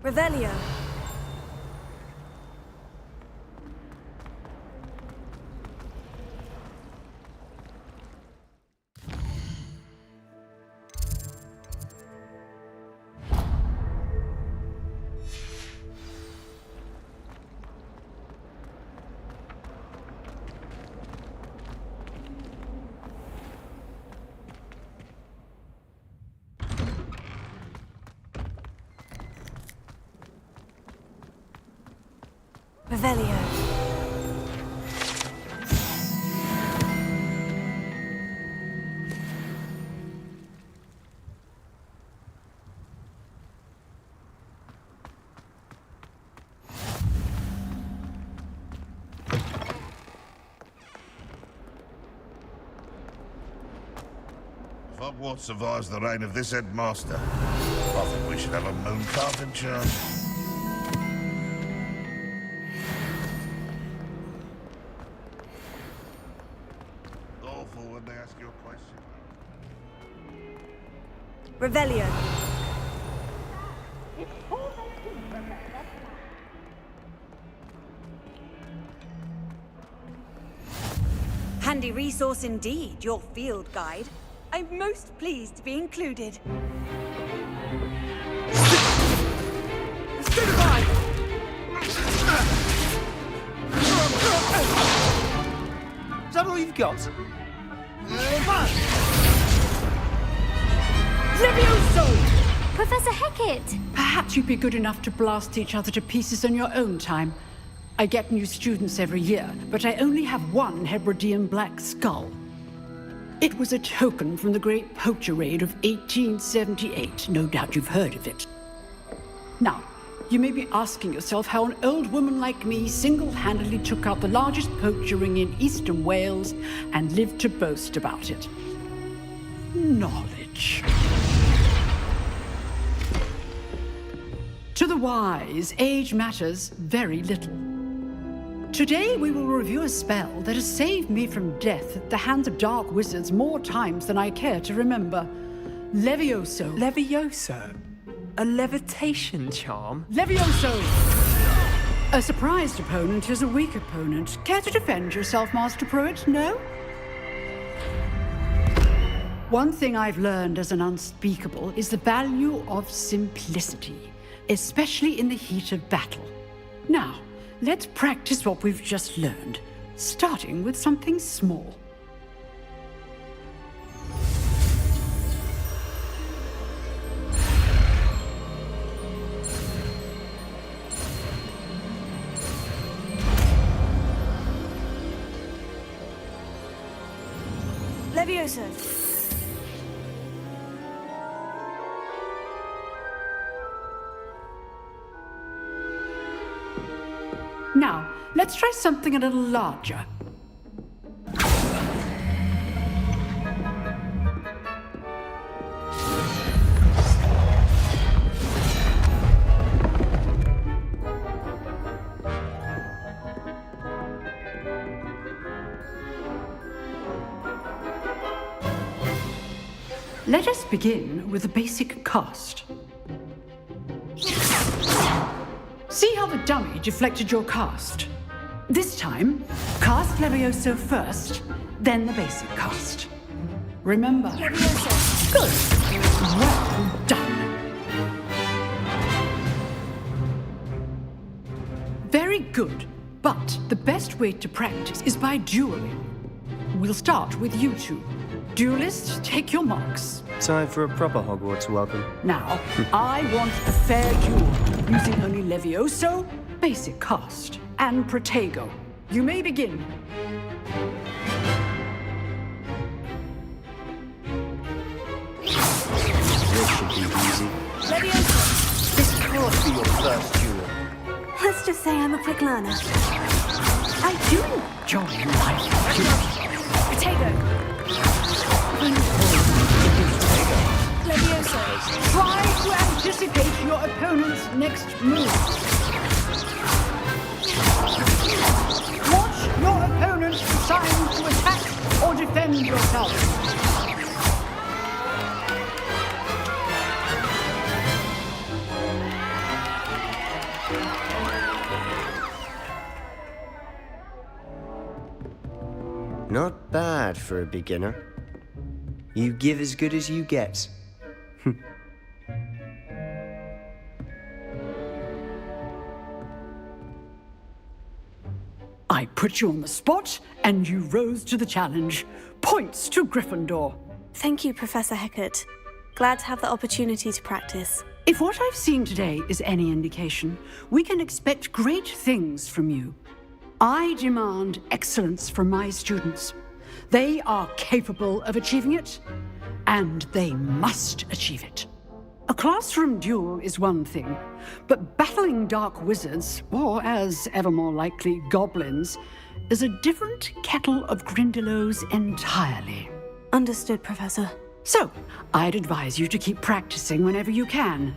Revelio. Revelio. If Hogwarts survives the reign of this headmaster, I think we should have a moon cart in charge. When they ask you a question. Revelio. Handy resource indeed, your field guide. I'm most pleased to be included. all you've got? Levioso! Professor Hecat! Perhaps you'd be good enough to blast each other to pieces on your own time. I get new students every year, but I only have one Hebridean black skull. It was a token from the Great Poacher Raid of 1878. No doubt you've heard of it. Now, you may be asking yourself how an old woman like me single-handedly took out the largest poacher ring in eastern Wales and lived to boast about it. Knowledge. To the wise, age matters very little. Today we will review a spell that has saved me from death at the hands of dark wizards more times than I care to remember. Levioso. Levioso? A levitation charm? Levioso! A surprised opponent is a weak opponent. Care to defend yourself, Master Pruitt? No? One thing I've learned as an unspeakable is the value of simplicity, especially in the heat of battle. Now, let's practice what we've just learned, starting with something small. Levioso. Now, let's try something a little larger. Let us begin with the basic cast. See how the dummy deflected your cast? This time, cast Levioso first, then the basic cast. Remember. Levioso. Good. Well done. Very good, but the best way to practice is by dueling. We'll start with you two. Duelists, take your marks. Time for a proper Hogwarts welcome. Now, I want a fair duel, using only Levioso, basic cast, and Protego. You may begin. This should be easy. Levioso! This can't be your first duel. Let's just say I'm a quick learner. I do enjoy life. Protego! Levioso! Try to anticipate your opponent's next move. Watch your opponent decide to attack or defend yourself. Not bad for a beginner. You give as good as you get. I put you on the spot, and you rose to the challenge. Points to Gryffindor. Thank you, Professor Hecat. Glad to have the opportunity to practice. If what I've seen today is any indication, we can expect great things from you. I demand excellence from my students. They are capable of achieving it, and they must achieve it. A classroom duel is one thing, but battling dark wizards, or as ever more likely, goblins, is a different kettle of Grindylows entirely. Understood, Professor. So, I'd advise you to keep practicing whenever you can.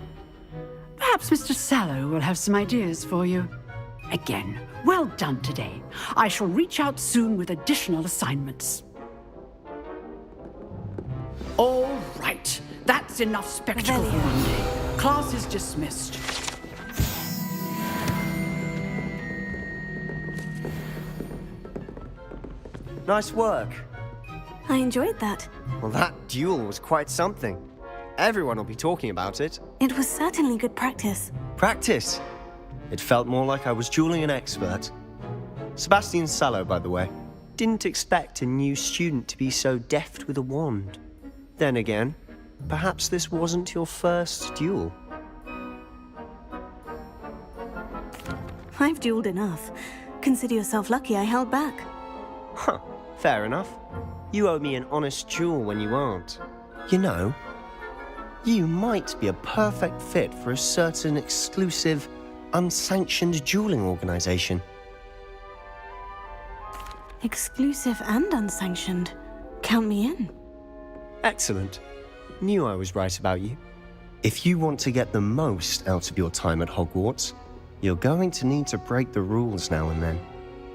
Perhaps Mr. Sallow will have some ideas for you. Again, well done today. I shall reach out soon with additional assignments. All right. That's enough spectacle for one day. Class is dismissed. Nice work. I enjoyed that. Well, that duel was quite something. Everyone will be talking about it. It was certainly good practice. Practice? It felt more like I was dueling an expert. Sebastian Sallow, by the way. didn't expect a new student to be so deft with a wand. Then again, perhaps this wasn't your first duel. I've dueled enough. Consider yourself lucky I held back. Huh, fair enough. You owe me an honest duel when you aren't. You know, you might be a perfect fit for a certain exclusive, unsanctioned dueling organization. Exclusive and unsanctioned. Count me in. Excellent. Knew I was right about you. If you want to get the most out of your time at Hogwarts, you're going to need to break the rules now and then.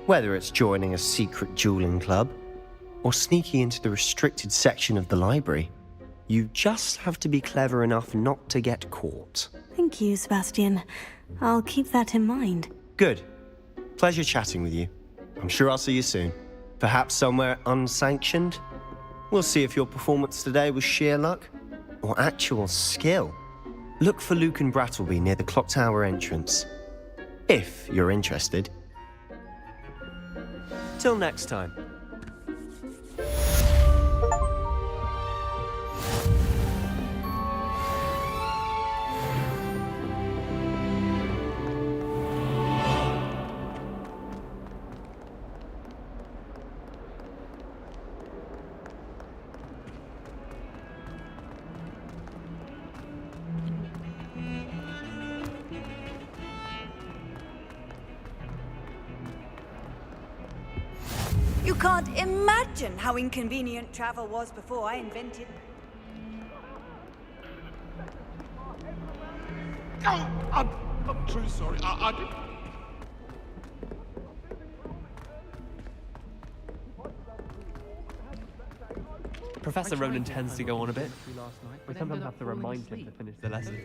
Whether it's joining a secret dueling club, or sneaking into the restricted section of the library, you just have to be clever enough not to get caught. Thank you, Sebastian. I'll keep that in mind. Good. Pleasure chatting with you. I'm sure I'll see you soon. Perhaps somewhere unsanctioned? We'll see if your performance today was sheer luck or actual skill. Look for Luke and Brattleby near the clock tower entrance, if you're interested. Till next time. You can't imagine how inconvenient travel was before I invented... Oh, I'm truly sorry. I didn't... Professor Ronan tends to go on a bit. We sometimes have to remind him to finish the lesson.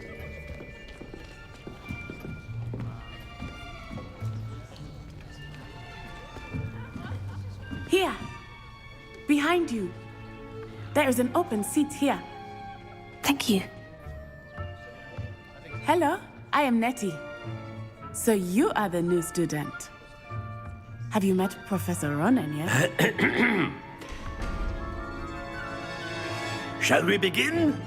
Here. Behind you. There is an open seat here. Thank you. Hello, I am Nettie. So you are the new student. Have you met Professor Ronan yet? Shall we begin?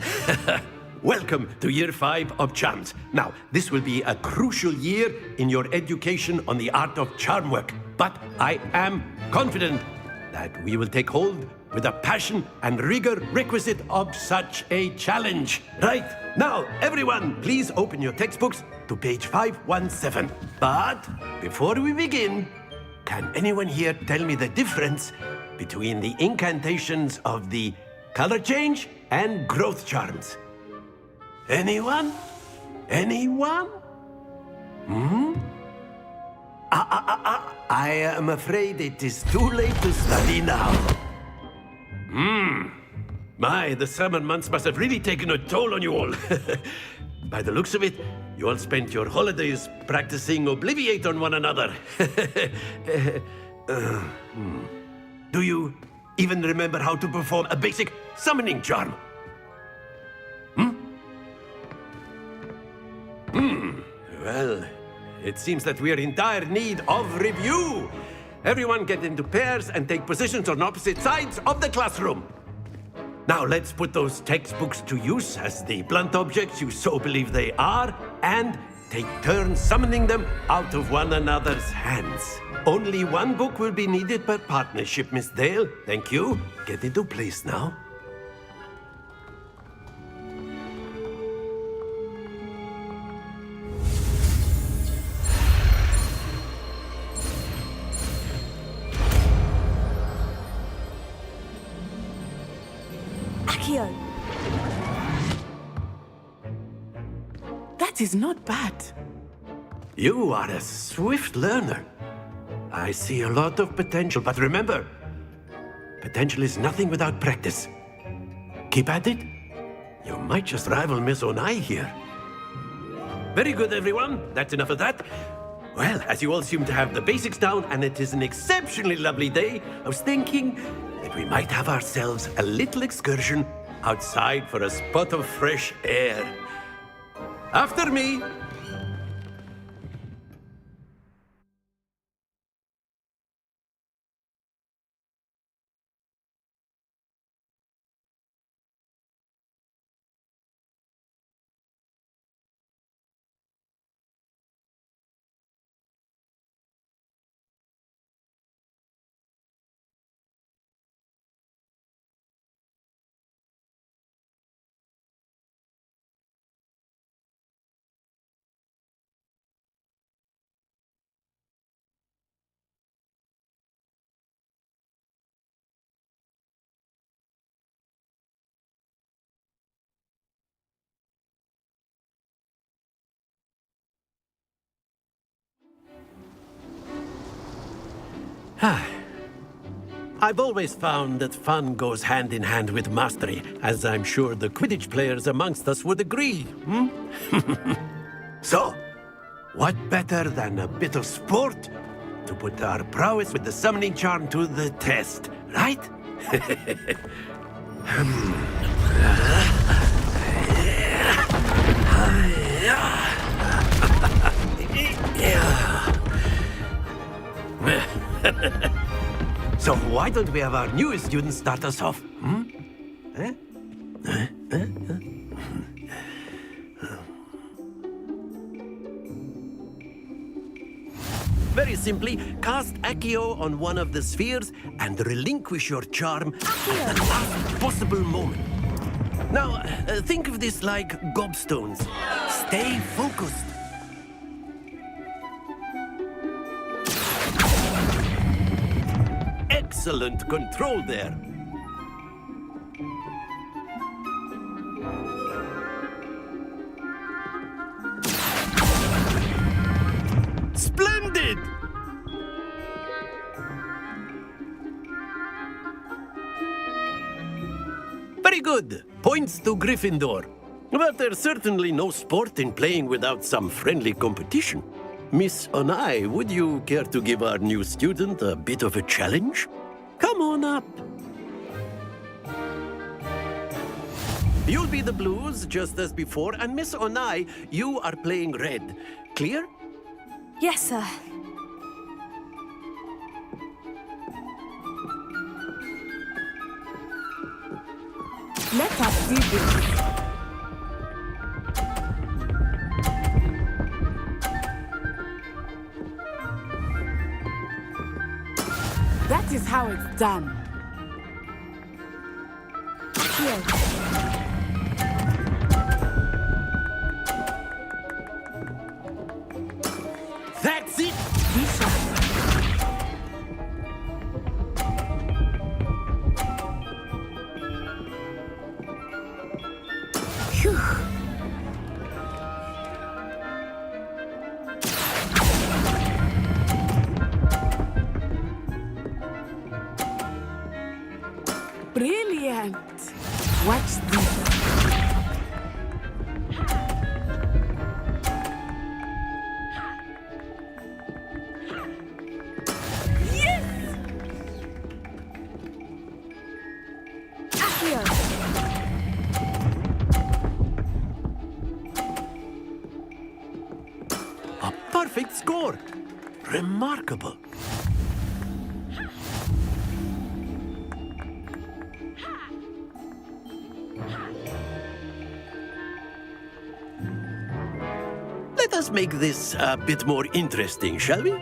Welcome to Year 5 of Charms. Now, this will be a crucial year in your education on the art of charm work. But I am confident that we will take hold with the passion and rigor requisite of such a challenge. Right, now, everyone, please open your textbooks to page 517. But before we begin, can anyone here tell me the difference between the incantations of the color change and growth charms? Anyone? Anyone? I am afraid it is too late to study now. My, the summer months must have really taken a toll on you all. By the looks of it, you all spent your holidays practicing Obliviate on one another. Do you even remember how to perform a basic summoning charm? Well, it seems that we are in dire need of review. Everyone get into pairs and take positions on opposite sides of the classroom. Now let's put those textbooks to use as the blunt objects you so believe they are, and take turns summoning them out of one another's hands. Only one book will be needed per partnership, Miss Dale. Thank you. Get into place now. Accio. That is not bad. You are a swift learner. I see a lot of potential, but remember, potential is nothing without practice. Keep at it. You might just rival Miss Onai here. Very good, everyone. That's enough of that. Well, as you all seem to have the basics down, and it is an exceptionally lovely day, I was thinking that we might have ourselves a little excursion outside for a spot of fresh air. After me. I've always found that fun goes hand in hand with mastery, as I'm sure the Quidditch players amongst us would agree. So, what better than a bit of sport to put our prowess with the summoning charm to the test, right? So why don't we have our newest student start us off? Very simply, cast Accio on one of the spheres and relinquish your charm at the last possible moment. Now, think of this like gobstones. Stay focused. Excellent control there. Splendid! Very good. Points to Gryffindor. But there's certainly no sport in playing without some friendly competition. Miss Onai, would you care to give our new student a bit of a challenge? Come on up. You'll be the blues, just as before, and Miss Onai, you are playing red. Clear? Yes, sir. Let us see this. That is how it's done. Here. That's it! Phew. Brilliant! Watch this. Yes! Accio! A perfect score! Remarkable! Let us make this a bit more interesting, shall we?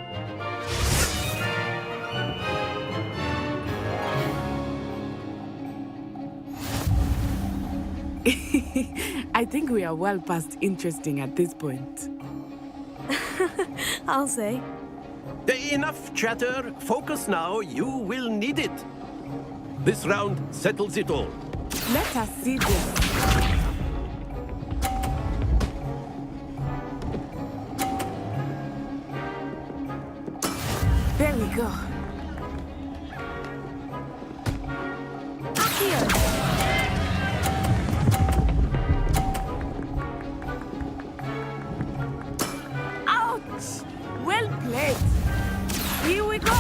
I think we are well past interesting at this point. I'll say. Enough chatter. Focus now. You will need it. This round settles it all. Let us see this. There we go. Ouch! Well played. Here we go.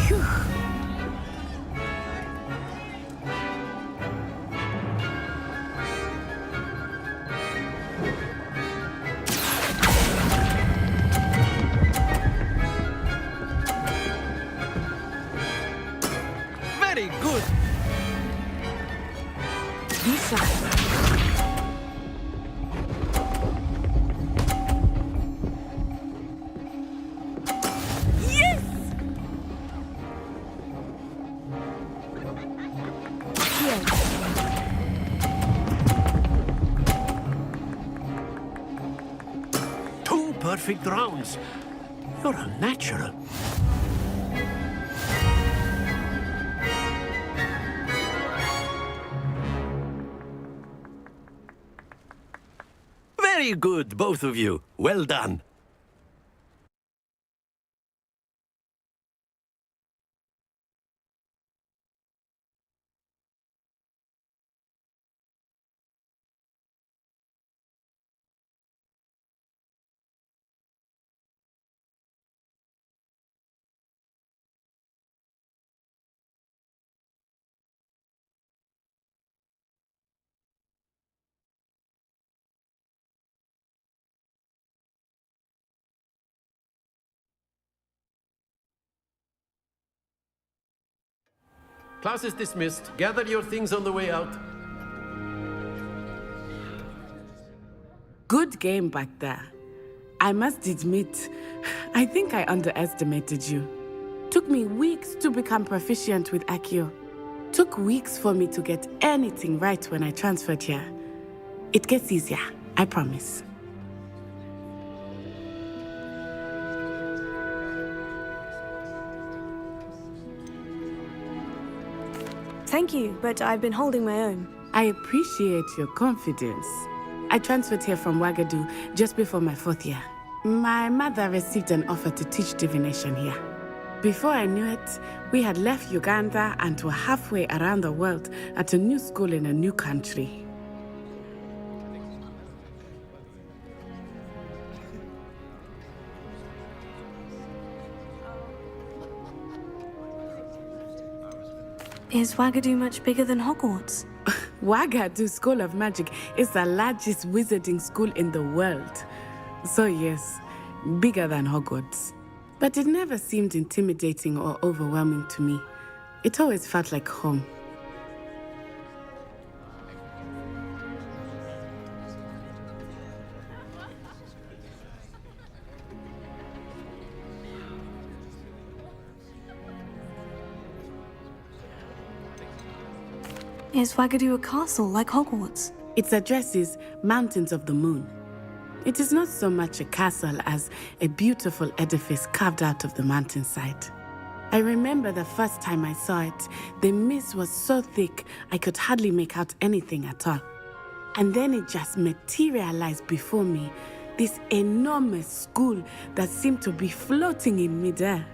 Phew. Very good. Lisa. Yes! Here. Two perfect rounds. You're a natural. Very good, both of you. Well done. Class is dismissed. Gather your things on the way out. Good game back there. I must admit, I think I underestimated you. Took me weeks to become proficient with Accio. Took weeks for me to get anything right when I transferred here. It gets easier, I promise. Thank you, but I've been holding my own. I appreciate your confidence. I transferred here from Wagadu just before my 4th year. My mother received an offer to teach divination here. Before I knew it, we had left Uganda and were halfway around the world at a new school in a new country. Is Wagadu much bigger than Hogwarts? Wagadu School of Magic is the largest wizarding school in the world. So yes, bigger than Hogwarts. But it never seemed intimidating or overwhelming to me. It always felt like home. Is Wagadu a castle like Hogwarts? Its address is Mountains of the Moon. It is not so much a castle as a beautiful edifice carved out of the mountainside. I remember the first time I saw it, the mist was so thick I could hardly make out anything at all. And then it just materialized before me, this enormous school that seemed to be floating in midair.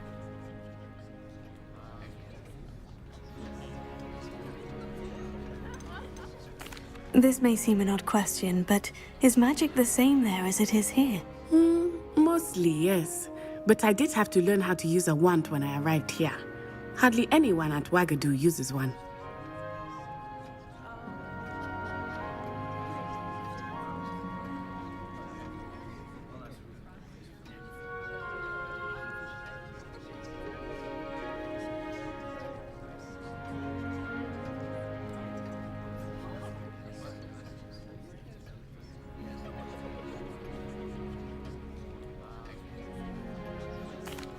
This may seem an odd question, but is magic the same there as it is here? Mostly, yes. But I did have to learn how to use a wand when I arrived here. Hardly anyone at Wagadu uses one.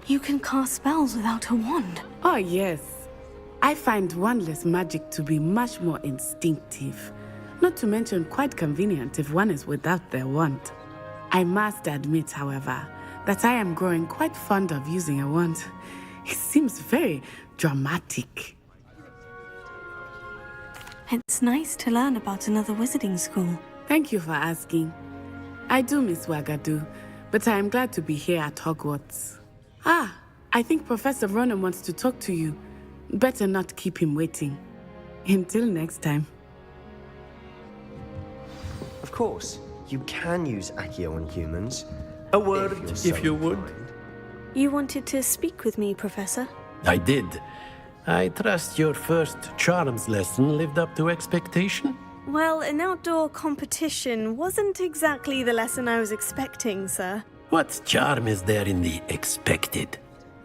You can cast spells without a wand. Oh, yes. I find wandless magic to be much more instinctive. Not to mention quite convenient if one is without their wand. I must admit, however, that I am growing quite fond of using a wand. It seems very dramatic. It's nice to learn about another wizarding school. Thank you for asking. I do miss Wagadu, but I am glad to be here at Hogwarts. Ah, I think Professor Ronan wants to talk to you. Better not keep him waiting. Until next time. Of course, you can use Accio on humans. A word, if you would. You wanted to speak with me, Professor? I did. I trust your first charms lesson lived up to expectation? Well, an outdoor competition wasn't exactly the lesson I was expecting, sir. What charm is there in the expected?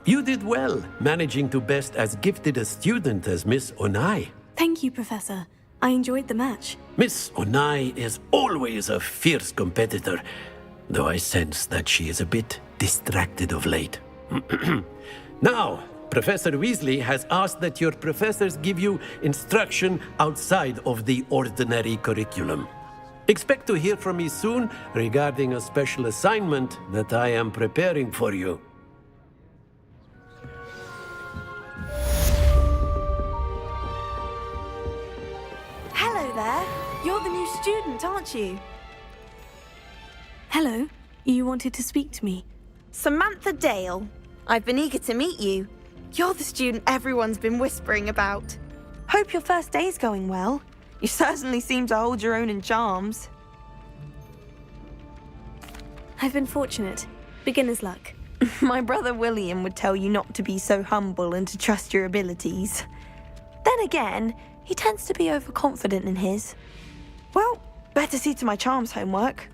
You did well, managing to best as gifted a student as Miss Onai. Thank you, Professor. I enjoyed the match. Miss Onai is always a fierce competitor, though I sense that she is a bit distracted of late. Now, Professor Weasley has asked that your professors give you instruction outside of the ordinary curriculum. Expect to hear from me soon regarding a special assignment that I am preparing for you. Hello there. You're the new student, aren't you? Hello. You wanted to speak to me. Samantha Dale. I've been eager to meet you. You're the student everyone's been whispering about. Hope your first day's going well. You certainly seem to hold your own in charms. I've been fortunate. Beginner's luck. My brother William would tell you not to be so humble and to trust your abilities. Then again, he tends to be overconfident in his. Well, better see to my charms homework.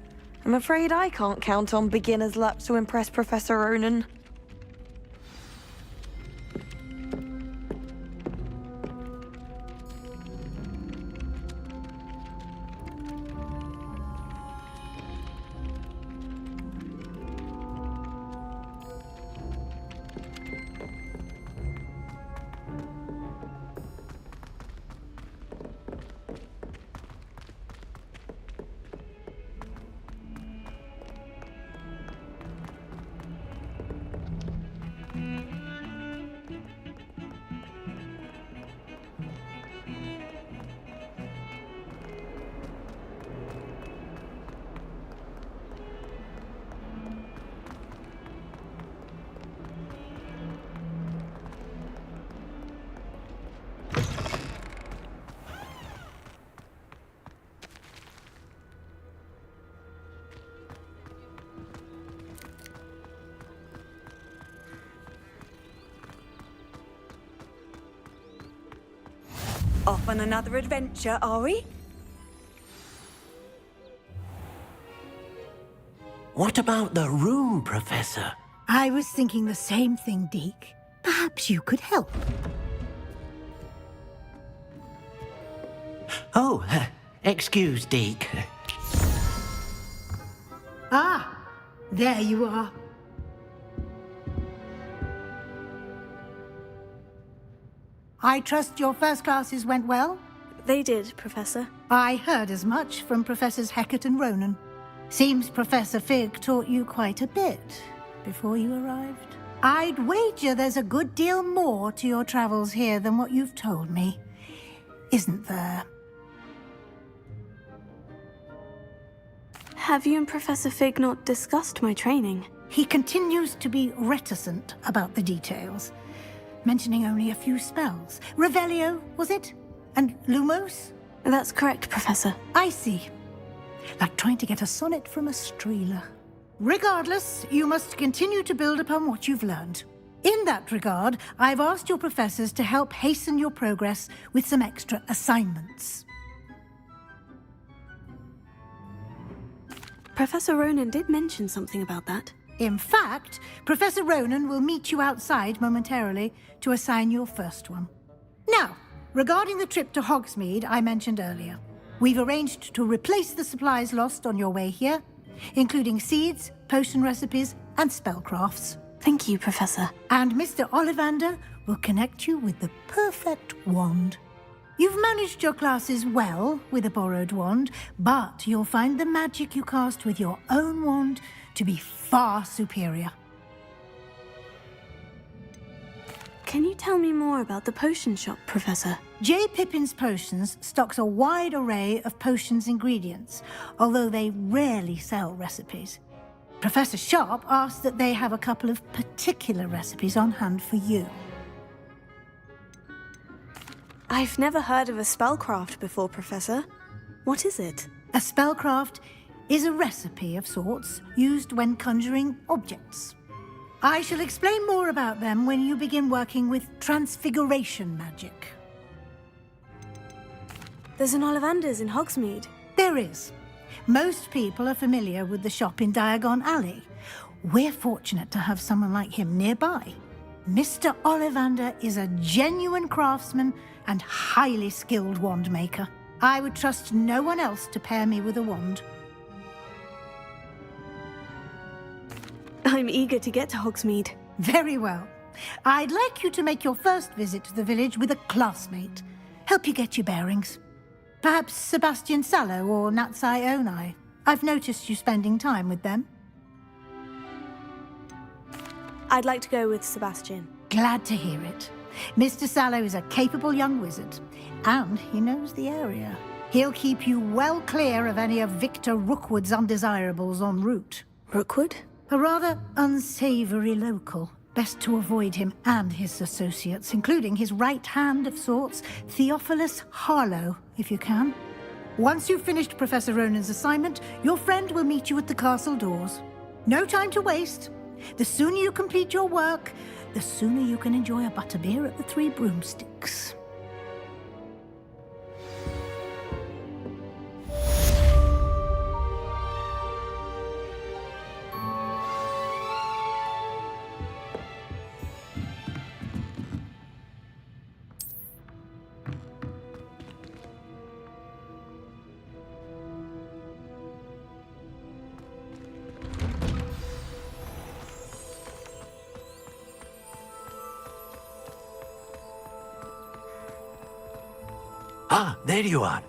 I'm afraid I can't count on beginner's luck to impress Professor Ronan. Off on another adventure, are we? What about the room, Professor? I was thinking the same thing, Deke. Perhaps you could help. Oh, excuse, Deke. Ah, there you are. I trust your first classes went well? They did, Professor. I heard as much from Professors Hecat and Ronan. Seems Professor Fig taught you quite a bit before you arrived. I'd wager there's a good deal more to your travels here than what you've told me, isn't there? Have you and Professor Fig not discussed my training? He continues to be reticent about the details, mentioning only a few spells. Revelio, was it? And Lumos? That's correct, Professor. I see. Like trying to get a sonnet from a streeler. Regardless, you must continue to build upon what you've learned. In that regard, I've asked your professors to help hasten your progress with some extra assignments. Professor Ronan did mention something about that. In fact, Professor Ronan will meet you outside momentarily to assign your first one. Now, regarding the trip to Hogsmeade I mentioned earlier, we've arranged to replace the supplies lost on your way here, including seeds, potion recipes, and spellcrafts. Thank you, Professor. And Mr. Ollivander will connect you with the perfect wand. You've managed your classes well with a borrowed wand, but you'll find the magic you cast with your own wand to be far superior. Can you tell me more about the potion shop, Professor? J. Pippin's Potions stocks a wide array of potions ingredients, although they rarely sell recipes. Professor Sharp asked that they have a couple of particular recipes on hand for you. I've never heard of a spellcraft before, Professor. What is it? A spellcraft is a recipe of sorts used when conjuring objects. I shall explain more about them when you begin working with transfiguration magic. There's an Ollivander's in Hogsmeade. There is. Most people are familiar with the shop in Diagon Alley. We're fortunate to have someone like him nearby. Mr. Ollivander is a genuine craftsman and highly skilled wand maker. I would trust no one else to pair me with a wand. I'm eager to get to Hogsmeade. Very well. I'd like you to make your first visit to the village with a classmate. Help you get your bearings. Perhaps Sebastian Sallow or Natsai Onai. I've noticed you spending time with them. I'd like to go with Sebastian. Glad to hear it. Mr. Sallow is a capable young wizard, and he knows the area. He'll keep you well clear of any of Victor Rookwood's undesirables en route. Rookwood? A rather unsavory local. Best to avoid him and his associates, including his right hand of sorts, Theophilus Harlow, if you can. Once you've finished Professor Ronan's assignment, your friend will meet you at the castle doors. No time to waste. The sooner you complete your work, the sooner you can enjoy a butterbeer at the Three Broomsticks. Ah, there you are.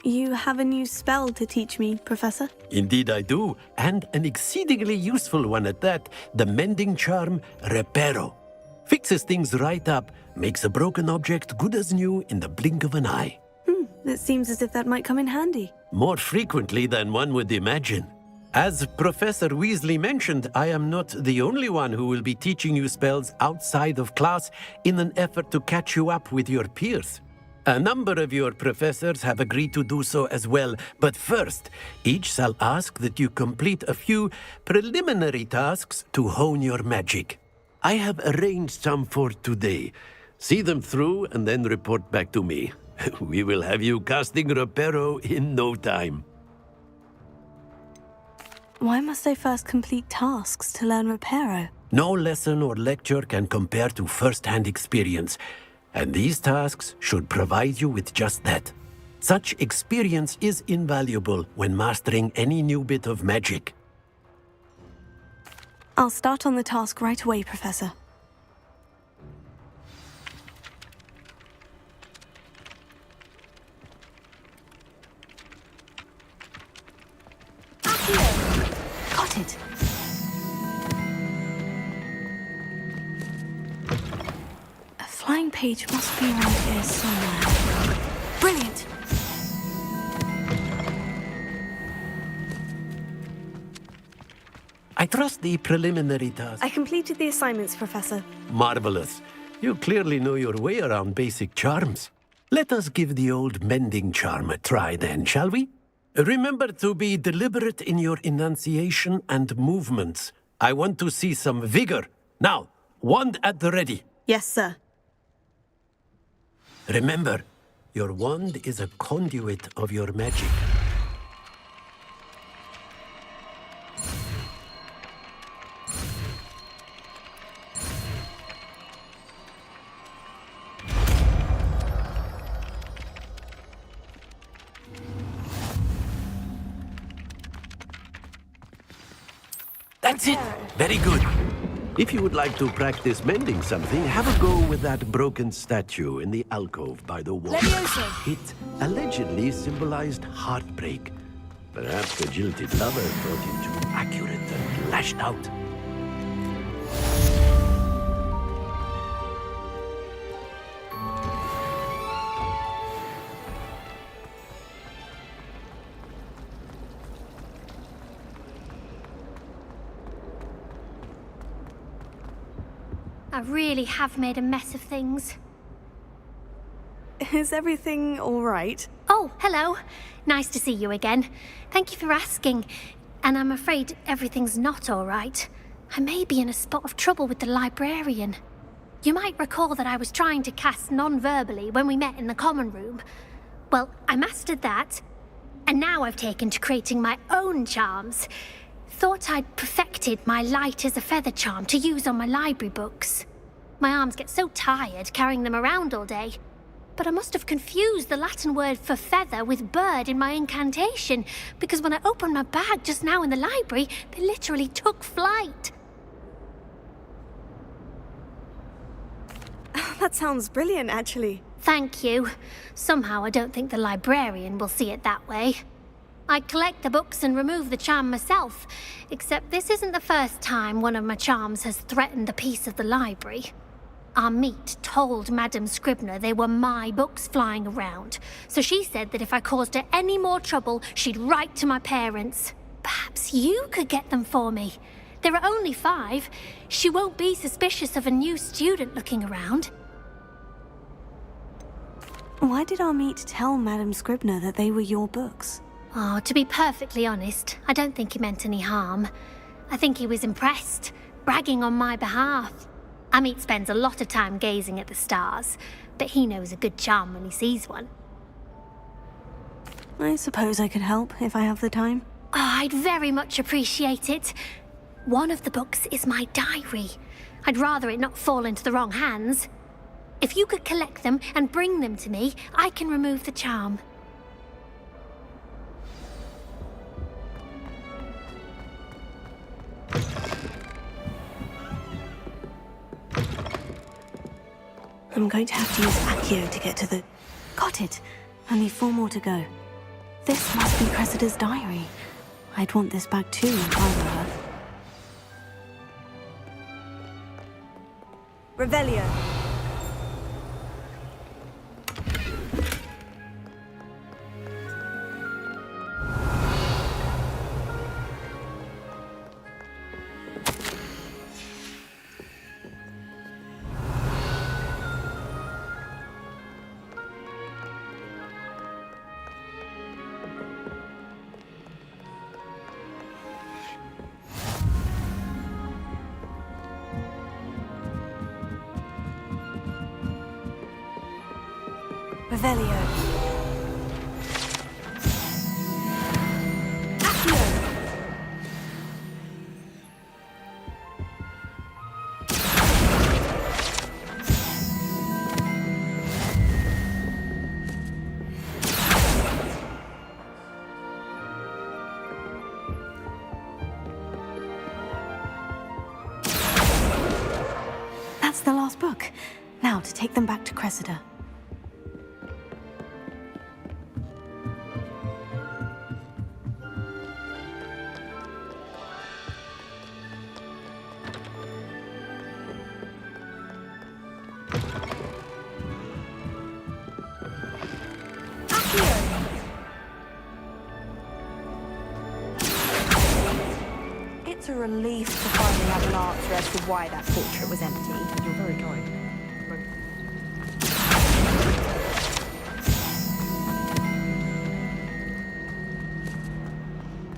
You have a new spell to teach me, Professor? Indeed I do, and an exceedingly useful one at that. The mending charm, Reparo. Fixes things right up, makes a broken object good as new in the blink of an eye. It seems as if that might come in handy. More frequently than one would imagine. As Professor Weasley mentioned, I am not the only one who will be teaching you spells outside of class in an effort to catch you up with your peers. A number of your professors have agreed to do so as well, but first, each shall ask that you complete a few preliminary tasks to hone your magic. I have arranged some for today. See them through and then report back to me. We will have you casting Reparo in no time. Why must I first complete tasks to learn Reparo? No lesson or lecture can compare to first-hand experience, and these tasks should provide you with just that. Such experience is invaluable when mastering any new bit of magic. I'll start on the task right away, Professor. Got it. A flying page must be around here somewhere. Brilliant! I trust the preliminary task. I completed the assignments, Professor. Marvelous. You clearly know your way around basic charms. Let us give the old mending charm a try then, shall we? Remember to be deliberate in your enunciation and movements. I want to see some vigor. Now, wand at the ready. Yes, sir. Remember, your wand is a conduit of your magic. That's it! Very good. If you would like to practice mending something, have a go with that broken statue in the alcove by the wall. Levioso. It allegedly symbolized heartbreak. Perhaps the jilted lover thought it too accurate and lashed out. I really have made a mess of things. Is everything all right? Oh, hello. Nice to see you again. Thank you for asking. And I'm afraid everything's not all right. I may be in a spot of trouble with the librarian. You might recall that I was trying to cast non-verbally when we met in the common room. Well, I mastered that, and now I've taken to creating my own charms. Thought I'd perfected my light as a feather charm to use on my library books. My arms get so tired carrying them around all day. But I must have confused the Latin word for feather with bird in my incantation, because when I opened my bag just now in the library, they literally took flight. That sounds brilliant, actually. Thank you. Somehow I don't think the librarian will see it that way. I collect the books and remove the charm myself, except this isn't the first time one of my charms has threatened the peace of the library. Our meet told Madame Scribner they were my books flying around, so she said that if I caused her any more trouble, she'd write to my parents. Perhaps you could get them for me. There are only 5. She won't be suspicious of a new student looking around. Why did our meet tell Madame Scribner that they were your books? Oh, to be perfectly honest, I don't think he meant any harm. I think he was impressed, bragging on my behalf. Amit spends a lot of time gazing at the stars, but he knows a good charm when he sees one. I suppose I could help if I have the time. Oh, I'd very much appreciate it. One of the books is my diary. I'd rather it not fall into the wrong hands. If you could collect them and bring them to me, I can remove the charm. I'm going to have to use Accio to get to the... Got it! Only 4 more to go. This must be Cressida's diary. I'd want this back too if I were her. Revelio. Revelio. Accio. That's the last book. Now to take them back to Cressida. It's a relief to finally have an answer as to why that portrait was empty. You're very kind.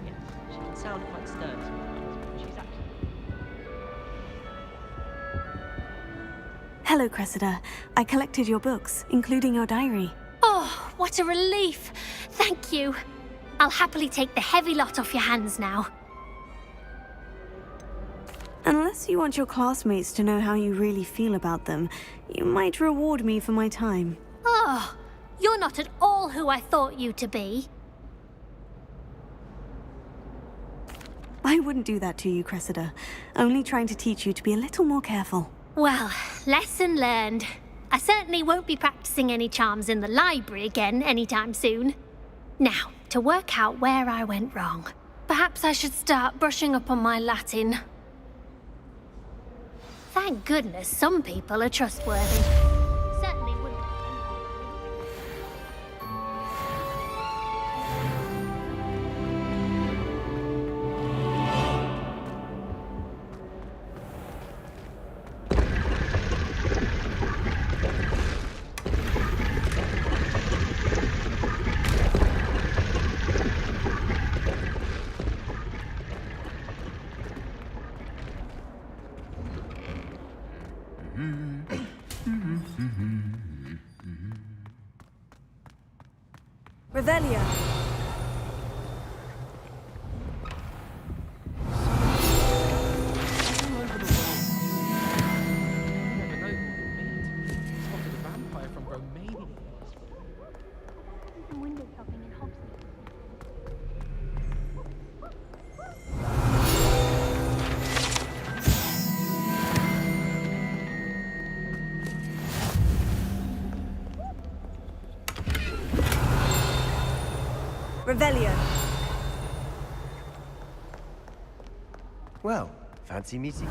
Yes, she can sound quite stern sometimes, but she's actually... Hello, Cressida. I collected your books, including your diary. Oh, what a relief! Thank you. I'll happily take the heavy lot off your hands now. Unless you want your classmates to know how you really feel about them, you might reward me for my time. Oh, you're not at all who I thought you to be. I wouldn't do that to you, Cressida. Only trying to teach you to be a little more careful. Well, lesson learned. I certainly won't be practicing any charms in the library again anytime soon. Now, to work out where I went wrong. Perhaps I should start brushing up on my Latin. Thank goodness some people are trustworthy. Certainly wouldn't. Revelio. Revelio. Well, fancy meeting.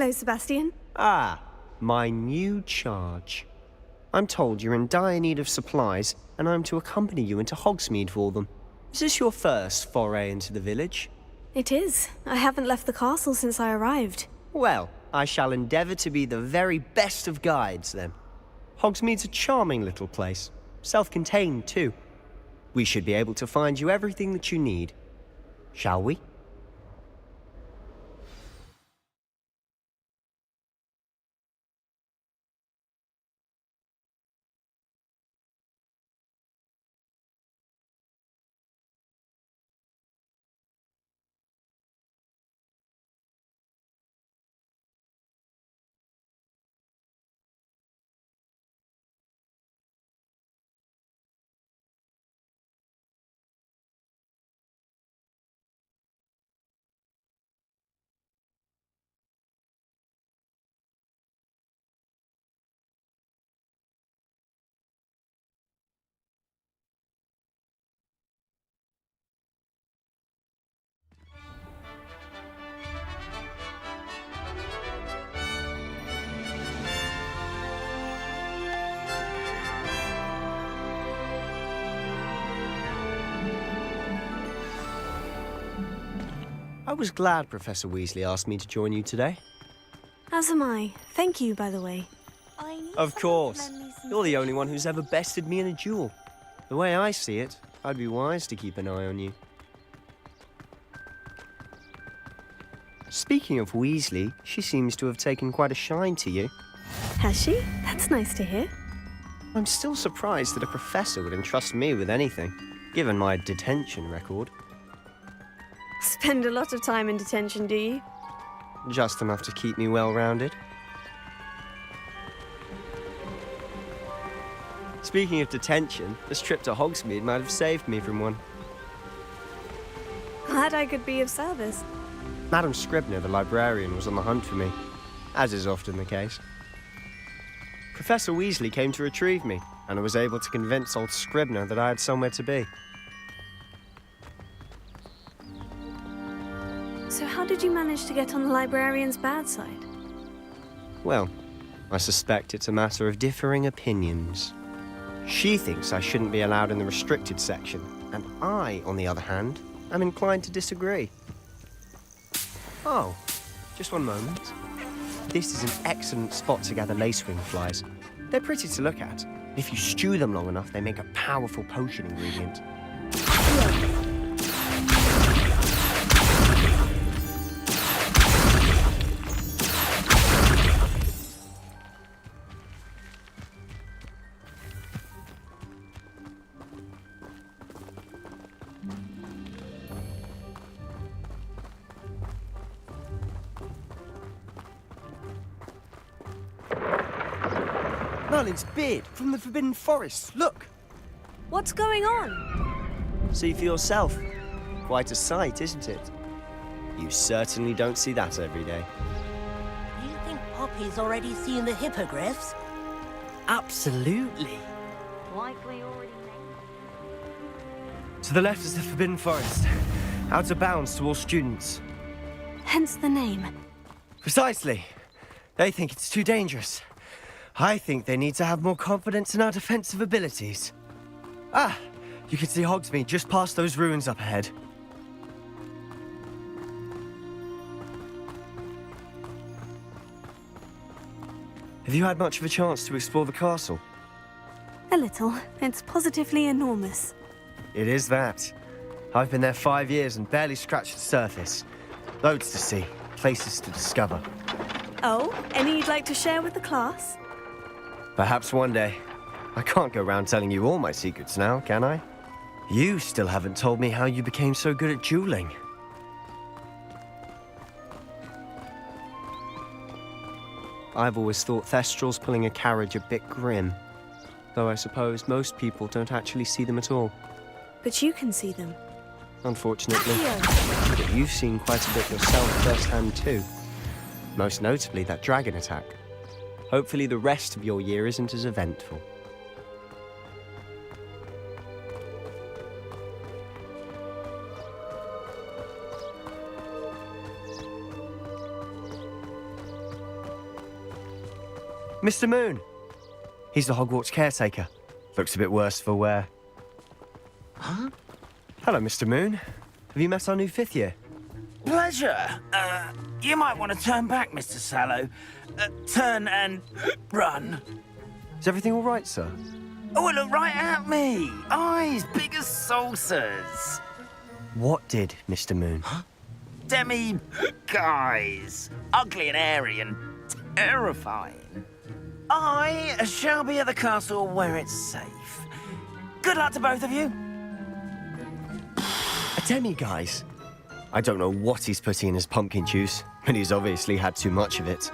Hello, Sebastian. Ah, my new charge. I'm told you're in dire need of supplies, and I'm to accompany you into Hogsmeade for them. Is this your first foray into the village? It is. I haven't left the castle since I arrived. Well, I shall endeavour to be the very best of guides, then. Hogsmeade's a charming little place. Self-contained, too. We should be able to find you everything that you need. Shall we? I was glad Professor Weasley asked me to join you today. As am I. Thank you, by the way. Of course. You're the only one who's ever bested me in a duel. The way I see it, I'd be wise to keep an eye on you. Speaking of Weasley, she seems to have taken quite a shine to you. Has she? That's nice to hear. I'm still surprised that a professor would entrust me with anything, given my detention record. Spend a lot of time in detention, do you? Just enough to keep me well-rounded. Speaking of detention, this trip to Hogsmeade might have saved me from one. Glad I could be of service. Madam Scribner, the librarian, was on the hunt for me, as is often the case. Professor Weasley came to retrieve me, and I was able to convince old Scribner that I had somewhere to be. So how did you manage to get on the librarian's bad side? Well, I suspect it's a matter of differing opinions. She thinks I shouldn't be allowed in the restricted section, and I, on the other hand, am inclined to disagree. Oh, just one moment. This is an excellent spot to gather lacewing flies. They're pretty to look at. If you stew them long enough, they make a powerful potion ingredient. Merlin's beard from the Forbidden Forest. Look! What's going on? See for yourself. Quite a sight, isn't it? You certainly don't see that every day. You think Poppy's already seen the hippogriffs? Absolutely. Like we already To the left is the Forbidden Forest. Out of bounds to all students. Hence the name. Precisely. They think it's too dangerous. I think they need to have more confidence in our defensive abilities. Ah, you can see Hogsmeade just past those ruins up ahead. Have you had much of a chance to explore the castle? A little. It's positively enormous. It is that. I've been there 5 years and barely scratched the surface. Loads to see, places to discover. Oh, any you'd like to share with the class? Perhaps one day. I can't go around telling you all my secrets now, can I? You still haven't told me how you became so good at dueling. I've always thought Thestrals pulling a carriage a bit grim. Though I suppose most people don't actually see them at all. But you can see them. Unfortunately. But you've seen quite a bit yourself firsthand too. Most notably that dragon attack. Hopefully the rest of your year isn't as eventful. Mr. Moon! He's the Hogwarts caretaker. Looks a bit worse for wear. Huh? Hello, Mr. Moon. Have you met our new 5th year? Pleasure. You might want to turn back, Mr. Sallow. Turn and run. Is everything all right, sir? Oh, look right at me. Eyes big as saucers. What did, Mr. Moon? Demi guys. Ugly and airy and terrifying. I shall be at the castle where it's safe. Good luck to both of you. A demi-guise? I don't know what he's putting in his pumpkin juice, but he's obviously had too much of it.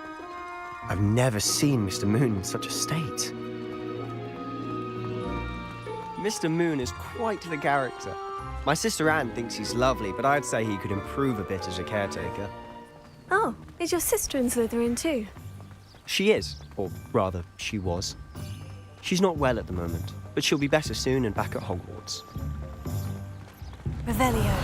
I've never seen Mr. Moon in such a state. Mr. Moon is quite the character. My sister Anne thinks he's lovely, but I'd say he could improve a bit as a caretaker. Oh, is your sister in Slytherin too? She is, or rather, she was. She's not well at the moment, but she'll be better soon and back at Hogwarts. Revelio.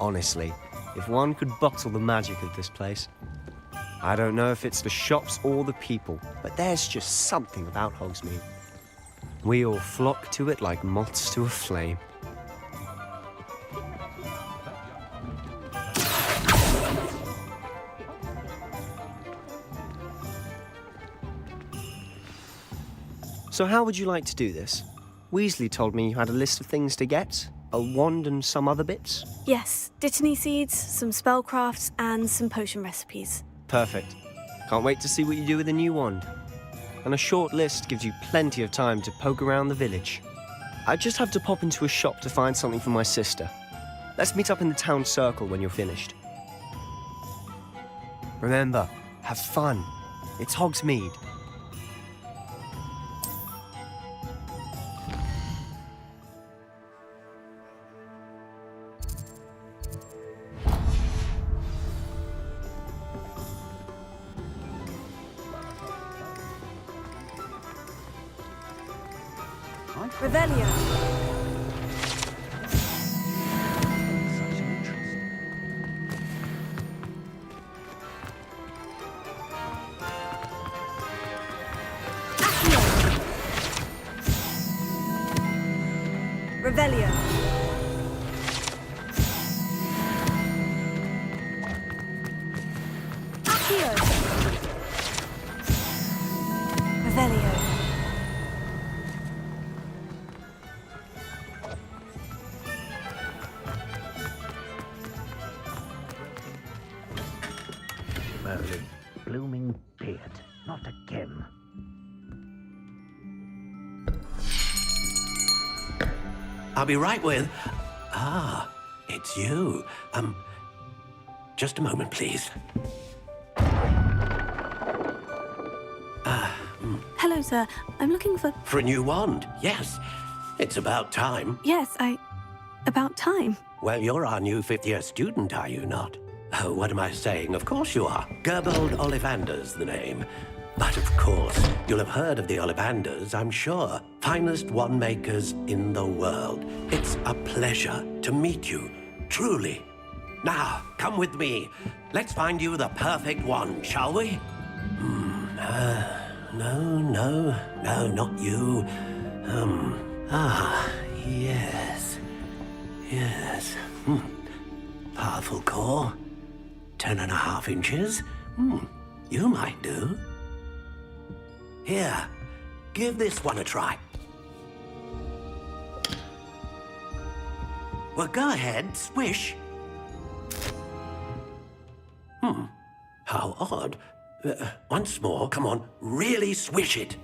Honestly, if one could bottle the magic of this place. I don't know if it's the shops or the people, but there's just something about Hogsmeade. We all flock to it like moths to a flame. So how would you like to do this? Weasley told me you had a list of things to get. A wand and some other bits? Yes, dittany seeds, some spellcrafts, and some potion recipes. Perfect. Can't wait to see what you do with the new wand. And a short list gives you plenty of time to poke around the village. I just have to pop into a shop to find something for my sister. Let's meet up in the town circle when you're finished. Remember, have fun. It's Hogsmeade. Revelio. Revelio. Accio. Revelio. Merlin, blooming beard, not again. I'll be right with... Ah, it's you. Just a moment, please. Hello, sir. I'm looking for... For a new wand, yes. It's about time. Yes, about time. Well, you're our new 5th year student, are you not? Oh, what am I saying? Of course you are. Gerbold Ollivander's the name. But of course, you'll have heard of the Ollivanders, I'm sure. Finest wand makers in the world. It's a pleasure to meet you, truly. Now, come with me. Let's find you the perfect wand, shall we? No, not you. Yes. Powerful core. 10.5 inches. You might do. Here, give this one a try. Well, go ahead, swish. How odd. Once more, come on, really swish it.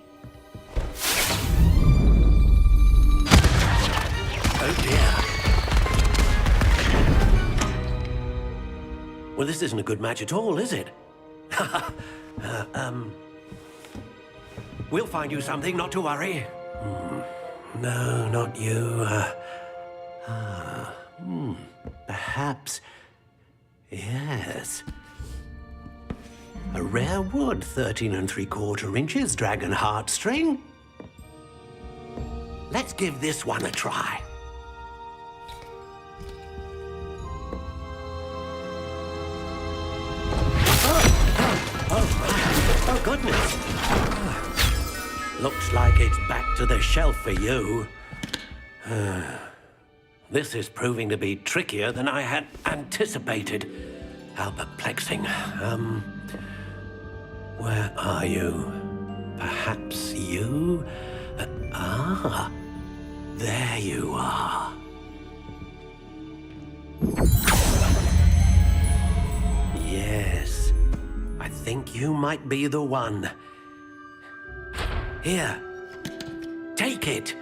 Oh dear. Well, this isn't a good match at all, is it? We'll find you something, not to worry. No, not you. Perhaps. Yes. A rare wood, 13 3/4 inches, dragon heartstring. Let's give this one a try. Oh, goodness. Looks like it's back to the shelf for you. This is proving to be trickier than I had anticipated. How perplexing. Where are you? Perhaps you? There you are. Yes, I think you might be the one. Here, take it.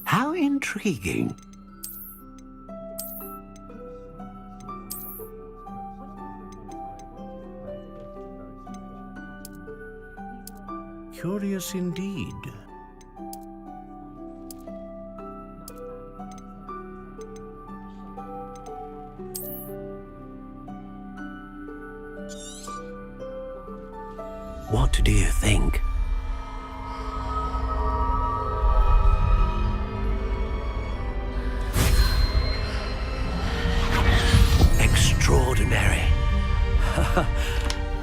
How intriguing. Curious indeed. What do you think? Extraordinary.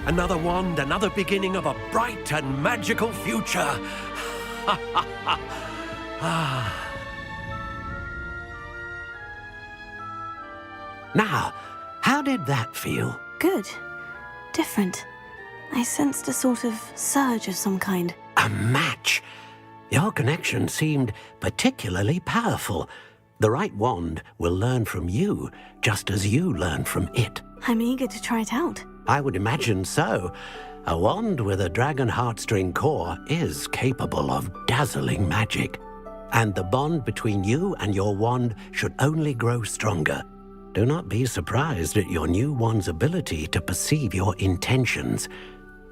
Another wand, another beginning of a bright and magical future. Now, how did that feel? Good. Different. I sensed a sort of surge of some kind. A match. Your connection seemed particularly powerful. The right wand will learn from you, just as you learn from it. I'm eager to try it out. I would imagine so. A wand with a dragon heartstring core is capable of dazzling magic. And the bond between you and your wand should only grow stronger. Do not be surprised at your new wand's ability to perceive your intentions,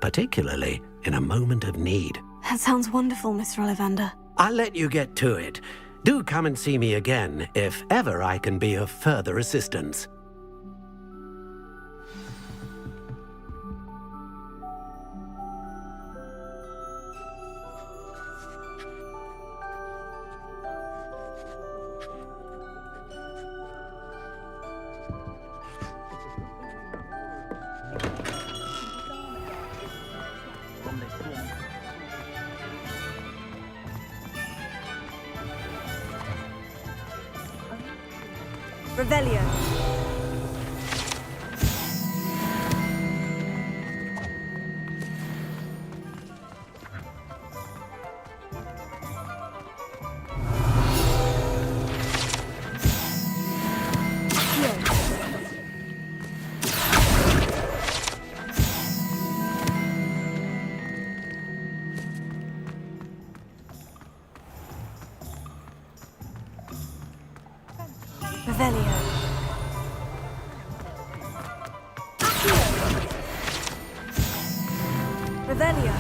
particularly in a moment of need. That sounds wonderful, Mr. Ollivander. I'll let you get to it. Do come and see me again if ever I can be of further assistance. Revelio. Revelio. Revelio.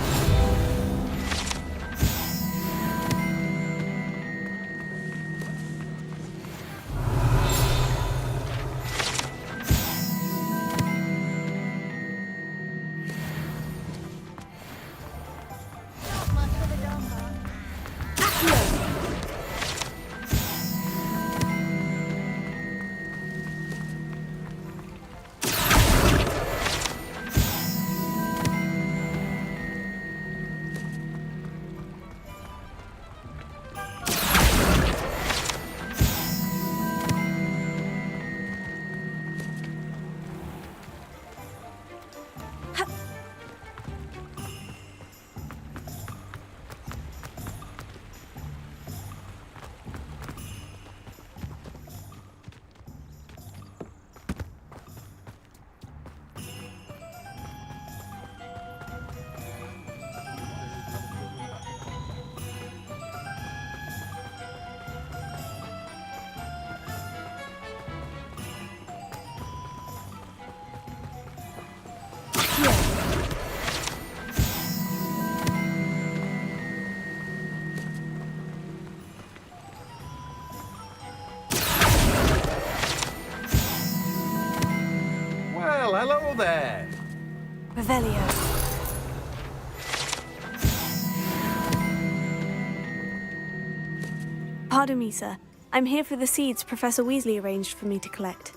Pardon me, sir. I'm here for the seeds Professor Weasley arranged for me to collect.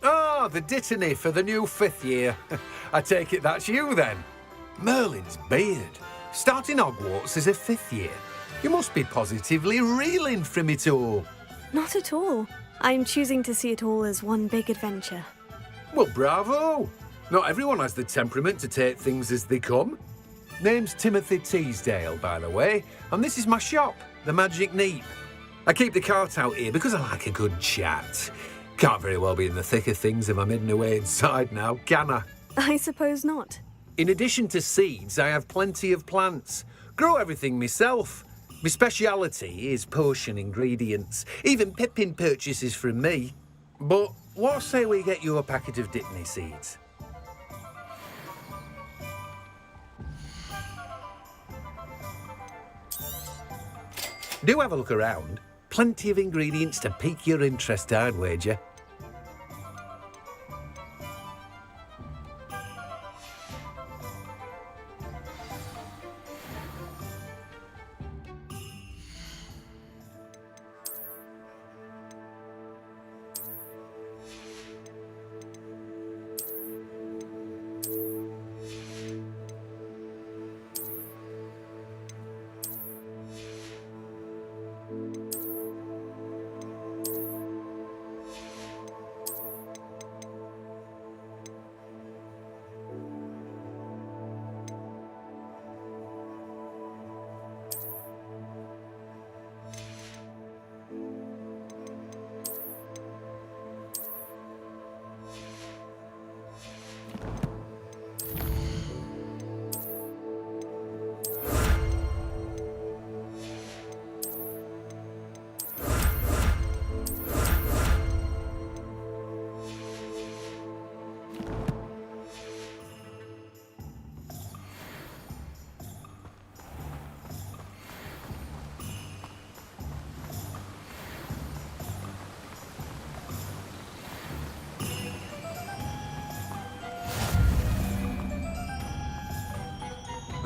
Ah, the dittany for the new 5th year. I take it that's you, then. Merlin's beard. Starting Hogwarts as a 5th year. You must be positively reeling from it all. Not at all. I'm choosing to see it all as one big adventure. Well, bravo! Not everyone has the temperament to take things as they come. Name's Timothy Teasdale, by the way, and this is my shop, the Magic Neep. I keep the cart out here because I like a good chat. Can't very well be in the thick of things if I'm hidden away inside now, can I? I suppose not. In addition to seeds, I have plenty of plants. Grow everything myself. My speciality is potion ingredients. Even Pippin purchases from me. But what say we get you a packet of Dittany seeds? Do have a look around. Plenty of ingredients to pique your interest, I'd wager.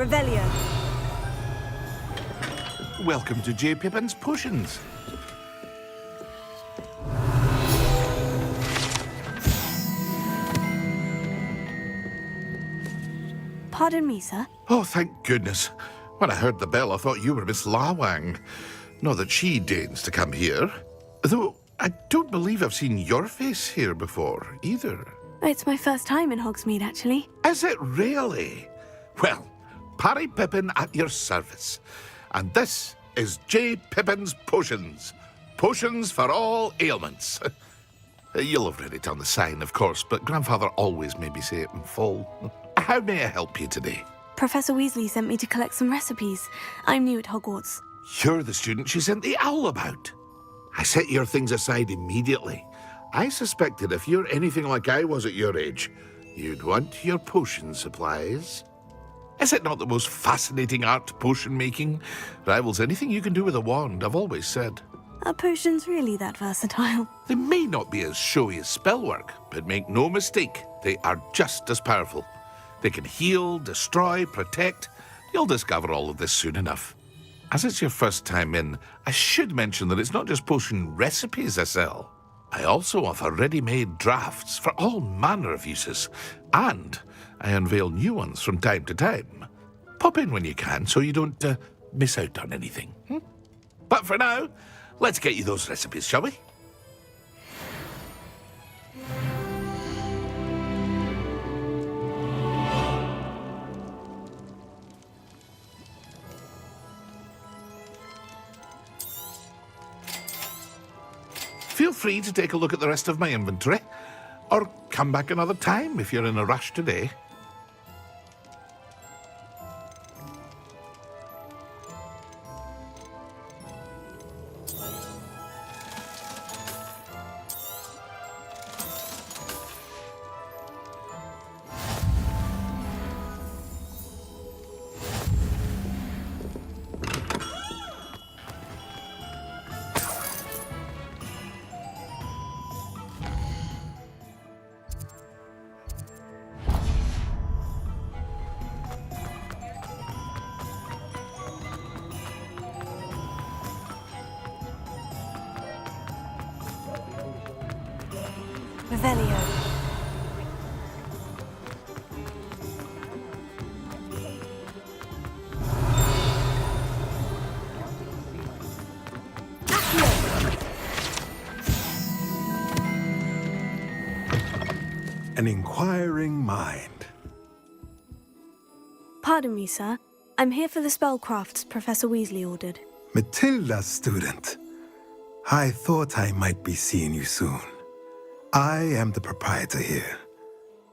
Revelio. Welcome to J. Pippin's Potions. Pardon me, sir. Oh, thank goodness. When I heard the bell, I thought you were Miss Lawang. Not that she deigns to come here. Though I don't believe I've seen your face here before, either. It's my first time in Hogsmeade, actually. Is it really? Well, Parry Pippin at your service. And this is J. Pippin's Potions. Potions for all ailments. You'll have read it on the sign, of course, but Grandfather always made me say it in full. How may I help you today? Professor Weasley sent me to collect some recipes. I'm new at Hogwarts. You're the student she sent the owl about. I set your things aside immediately. I suspected if you're anything like I was at your age, you'd want your potion supplies. Is it not the most fascinating art, potion making? Rivals anything you can do with a wand, I've always said. Are potions really that versatile? They may not be as showy as spellwork, but make no mistake, they are just as powerful. They can heal, destroy, protect. You'll discover all of this soon enough. As it's your first time in, I should mention that it's not just potion recipes I sell. I also offer ready-made drafts for all manner of uses, and I unveil new ones from time to time. Pop in when you can so you don't miss out on anything. But for now, let's get you those recipes, shall we? Feel free to take a look at the rest of my inventory, or come back another time if you're in a rush today. Revelio. An inquiring mind. Pardon me, sir. I'm here for the spellcrafts Professor Weasley ordered. Matilda's student. I thought I might be seeing you soon. I am the proprietor here,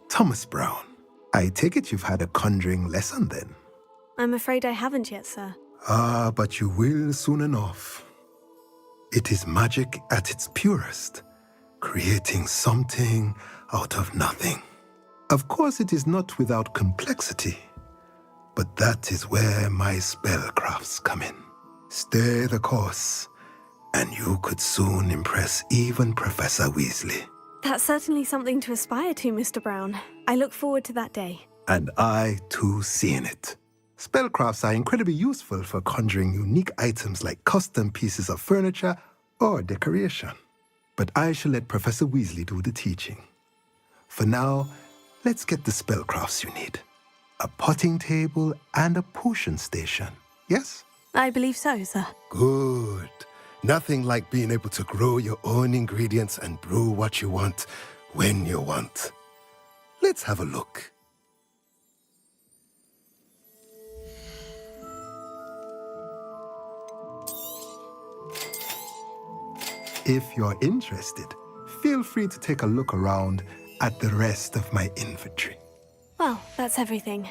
Thomas Brown. I take it you've had a conjuring lesson then? I'm afraid I haven't yet, sir. Ah, but you will soon enough. It is magic at its purest, creating something out of nothing. Of course, it is not without complexity, but that is where my spellcrafts come in. Stay the course, and you could soon impress even Professor Weasley. That's certainly something to aspire to, Mr. Brown. I look forward to that day. And I, too, seeing it. Spellcrafts are incredibly useful for conjuring unique items like custom pieces of furniture or decoration. But I shall let Professor Weasley do the teaching. For now, let's get the spellcrafts you need. A potting table and a potion station, yes? I believe so, sir. Good. Nothing like being able to grow your own ingredients and brew what you want, when you want. Let's have a look. If you're interested, feel free to take a look around at the rest of my inventory. Well, that's everything.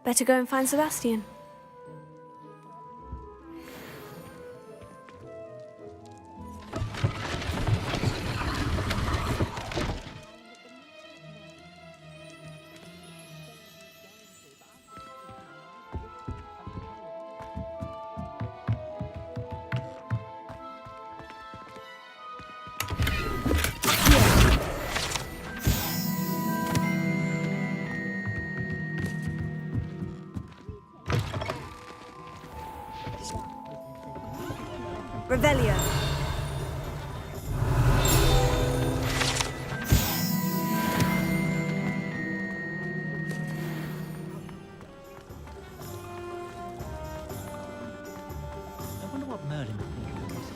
Better go and find Sebastian. Revelio. I wonder what Merlin would think of this.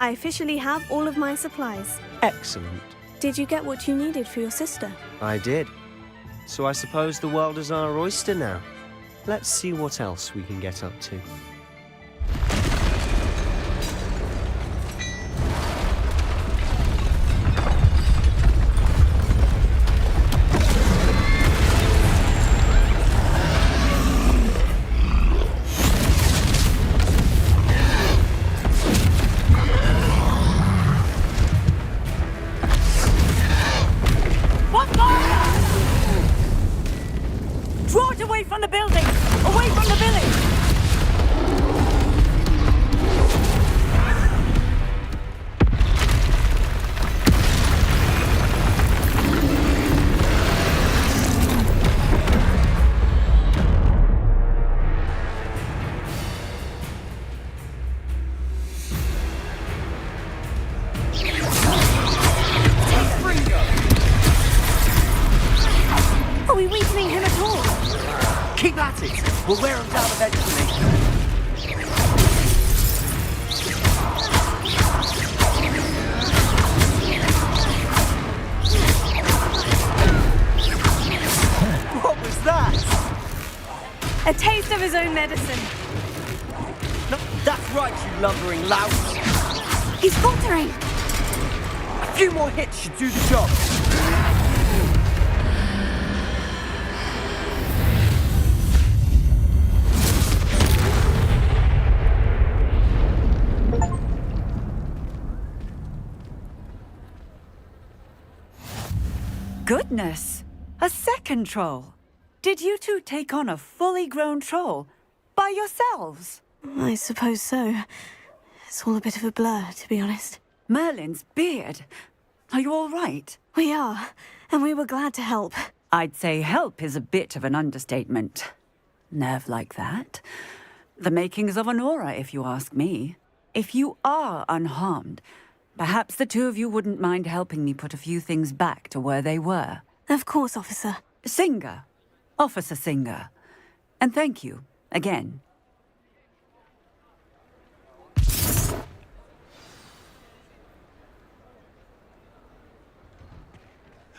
I officially have all of my supplies. Excellent. Did you get what you needed for your sister? I did. So I suppose the world is our oyster now. Let's see what else we can get up to. Draw it away from the building! Away from the village! Are we weakening him at all? Keep at it! We'll wear him down eventually. What was that? A taste of his own medicine. No, that's right, you lumbering louse. He's faltering. A few more hits should do the job. goodness! A second troll! Did you two take on a fully grown troll? By yourselves? I suppose so. It's all a bit of a blur, to be honest. Merlin's beard. Are you all right? We are, and we were glad to help. I'd say help is a bit of an understatement. Nerve like that. The makings of an aura, if you ask me. If you are unharmed, perhaps the two of you wouldn't mind helping me put a few things back to where they were. Of course, officer. Singer. Officer Singer. And thank you, again.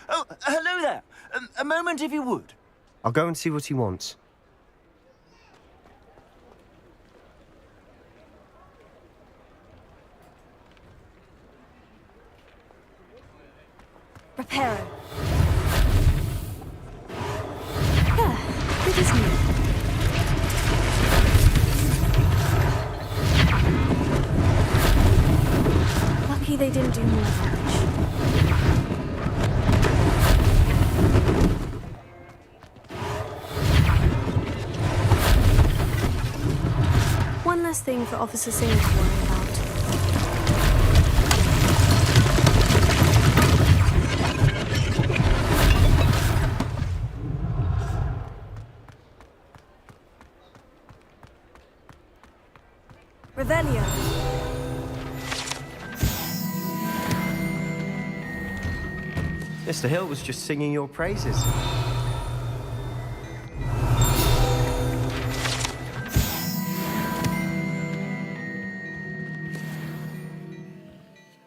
Oh, hello there. A moment, if you would. I'll go and see what he wants. Reparo. Yeah, good as new. Lucky they didn't do more damage. One less thing for Officer Singer to worry about. Revelio. Mr. Hill was just singing your praises.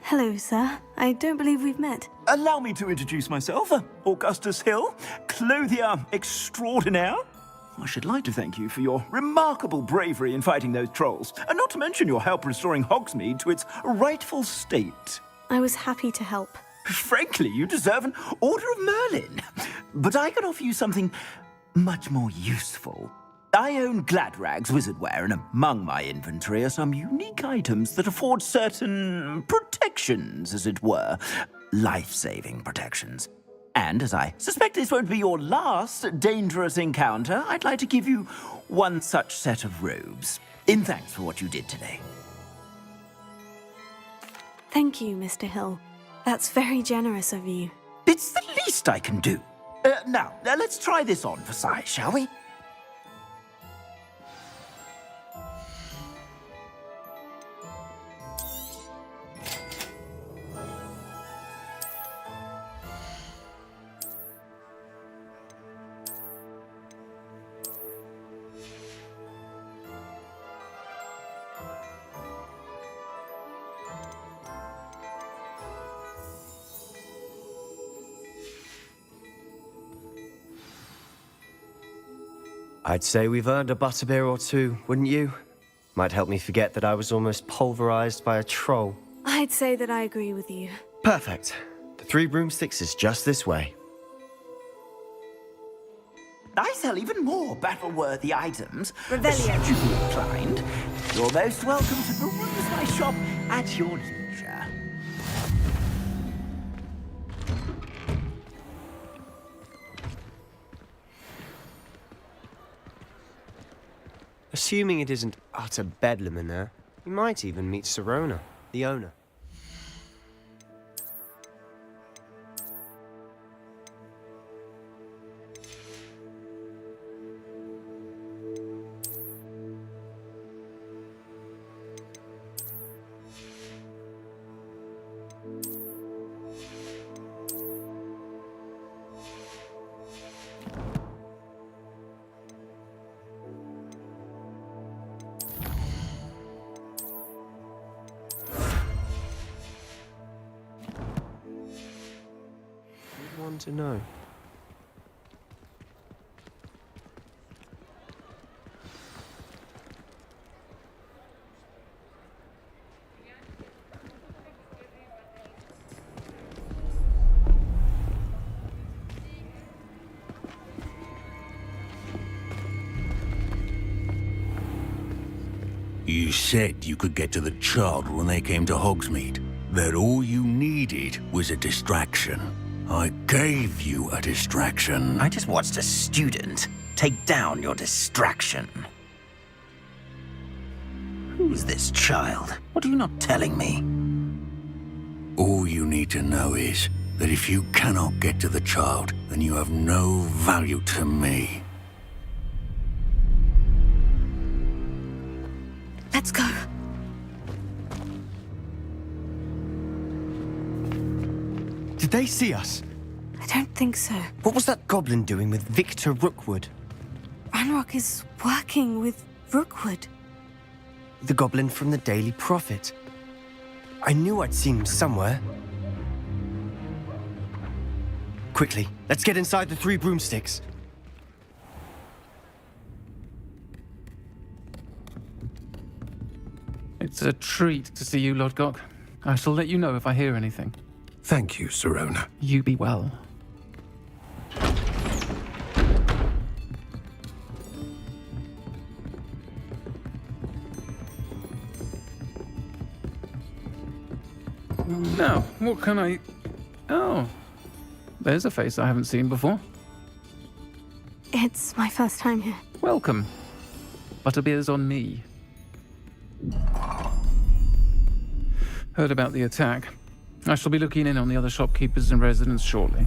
Hello, sir. I don't believe we've met. Allow me to introduce myself. Augustus Hill, clothier extraordinaire. I should like to thank you for your remarkable bravery in fighting those trolls, and not to mention your help restoring Hogsmeade to its rightful state. I was happy to help. Frankly, you deserve an Order of Merlin. But I can offer you something much more useful. I own Gladrag's wizardware, and among my inventory are some unique items that afford certain protections, as it were. Life-saving protections. And as I suspect this won't be your last dangerous encounter, I'd like to give you one such set of robes, in thanks for what you did today. Thank you, Mr. Hill. That's very generous of you. It's the least I can do. Now, let's try this on for size, shall we? I'd say we've earned a butterbeer or two, wouldn't you? Might help me forget that I was almost pulverized by a troll. I'd say that I agree with you. Perfect. The 3 broomsticks is just this way. I sell even more battle-worthy items. Revelio. Should you be inclined, you're most welcome to peruse my shop at your leisure. Assuming it isn't utter bedlam in there, you might even meet Sirona, the owner. One to know. You said you could get to the child when they came to Hogsmeade. That all you needed was a distraction. I gave you a distraction. I just watched a student take down your distraction. Who's this child? What are you not telling me? All you need to know is that if you cannot get to the child, then you have no value to me. Let's go. Did they see us? I don't think so. What was that goblin doing with Victor Rookwood? Ranrock is working with Rookwood. The goblin from the Daily Prophet. I knew I'd seen him somewhere. Quickly, let's get inside the 3 broomsticks. It's a treat to see you, Lodgok. I shall let you know if I hear anything. Thank you, Sirona. You be well. Now, what can I... Oh, there's a face I haven't seen before. It's my first time here. Welcome. Butterbeer's on me. Heard about the attack. I shall be looking in on the other shopkeepers and residents shortly.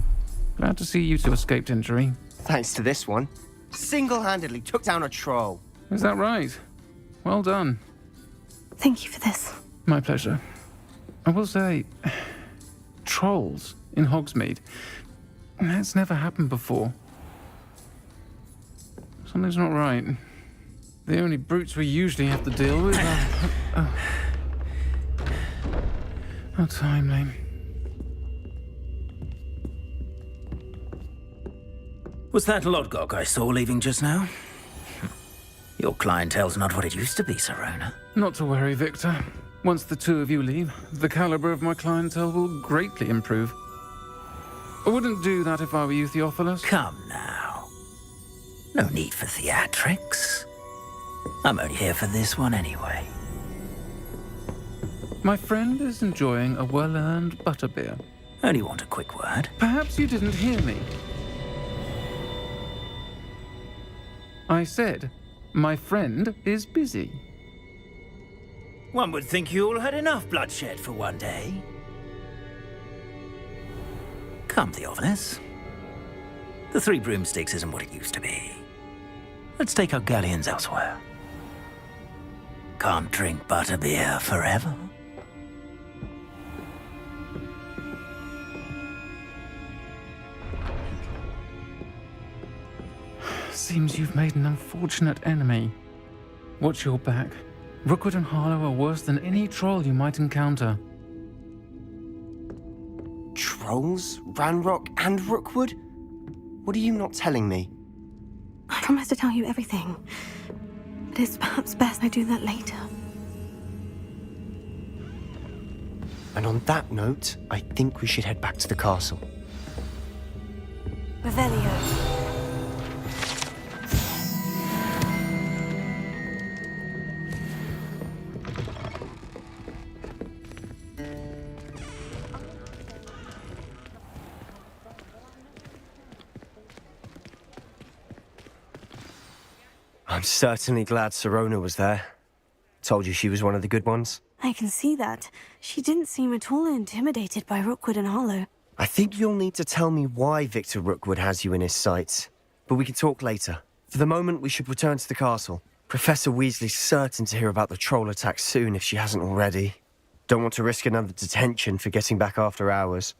Glad to see you two escaped injury. Thanks to this one. Single-handedly took down a troll. Is that right? Well done. Thank you for this. My pleasure. I will say, trolls in Hogsmeade. That's never happened before. Something's not right. The only brutes we usually have to deal with are... How timely. Was that Lodgok I saw leaving just now? Your clientele's not what it used to be, Sirona. Not to worry, Victor. Once the 2 of you leave, the caliber of my clientele will greatly improve. I wouldn't do that if I were you, Theophilus. Come now. No need for theatrics. I'm only here for this one anyway. My friend is enjoying a well-earned butterbeer. Only want a quick word. Perhaps you didn't hear me. I said, my friend is busy. One would think you all had enough bloodshed for one day. Come, Theophilus. The 3 broomsticks isn't what it used to be. Let's take our galleons elsewhere. Can't drink butterbeer forever. Seems you've made an unfortunate enemy. Watch your back. Rookwood and Harlow are worse than any troll you might encounter. Trolls? Ranrock and Rookwood? What are you not telling me? I promise to tell you everything. But it's perhaps best I do that later. And on that note, I think we should head back to the castle. Revelio. I'm certainly glad Sirona was there. Told you she was one of the good ones. I can see that. She didn't seem at all intimidated by Rookwood and Harlow. I think you'll need to tell me why Victor Rookwood has you in his sights. But we can talk later. For the moment, we should return to the castle. Professor Weasley's certain to hear about the troll attack soon if she hasn't already. Don't want to risk another detention for getting back after hours.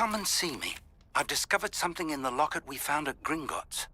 Come and see me. I've discovered something in the locket we found at Gringotts.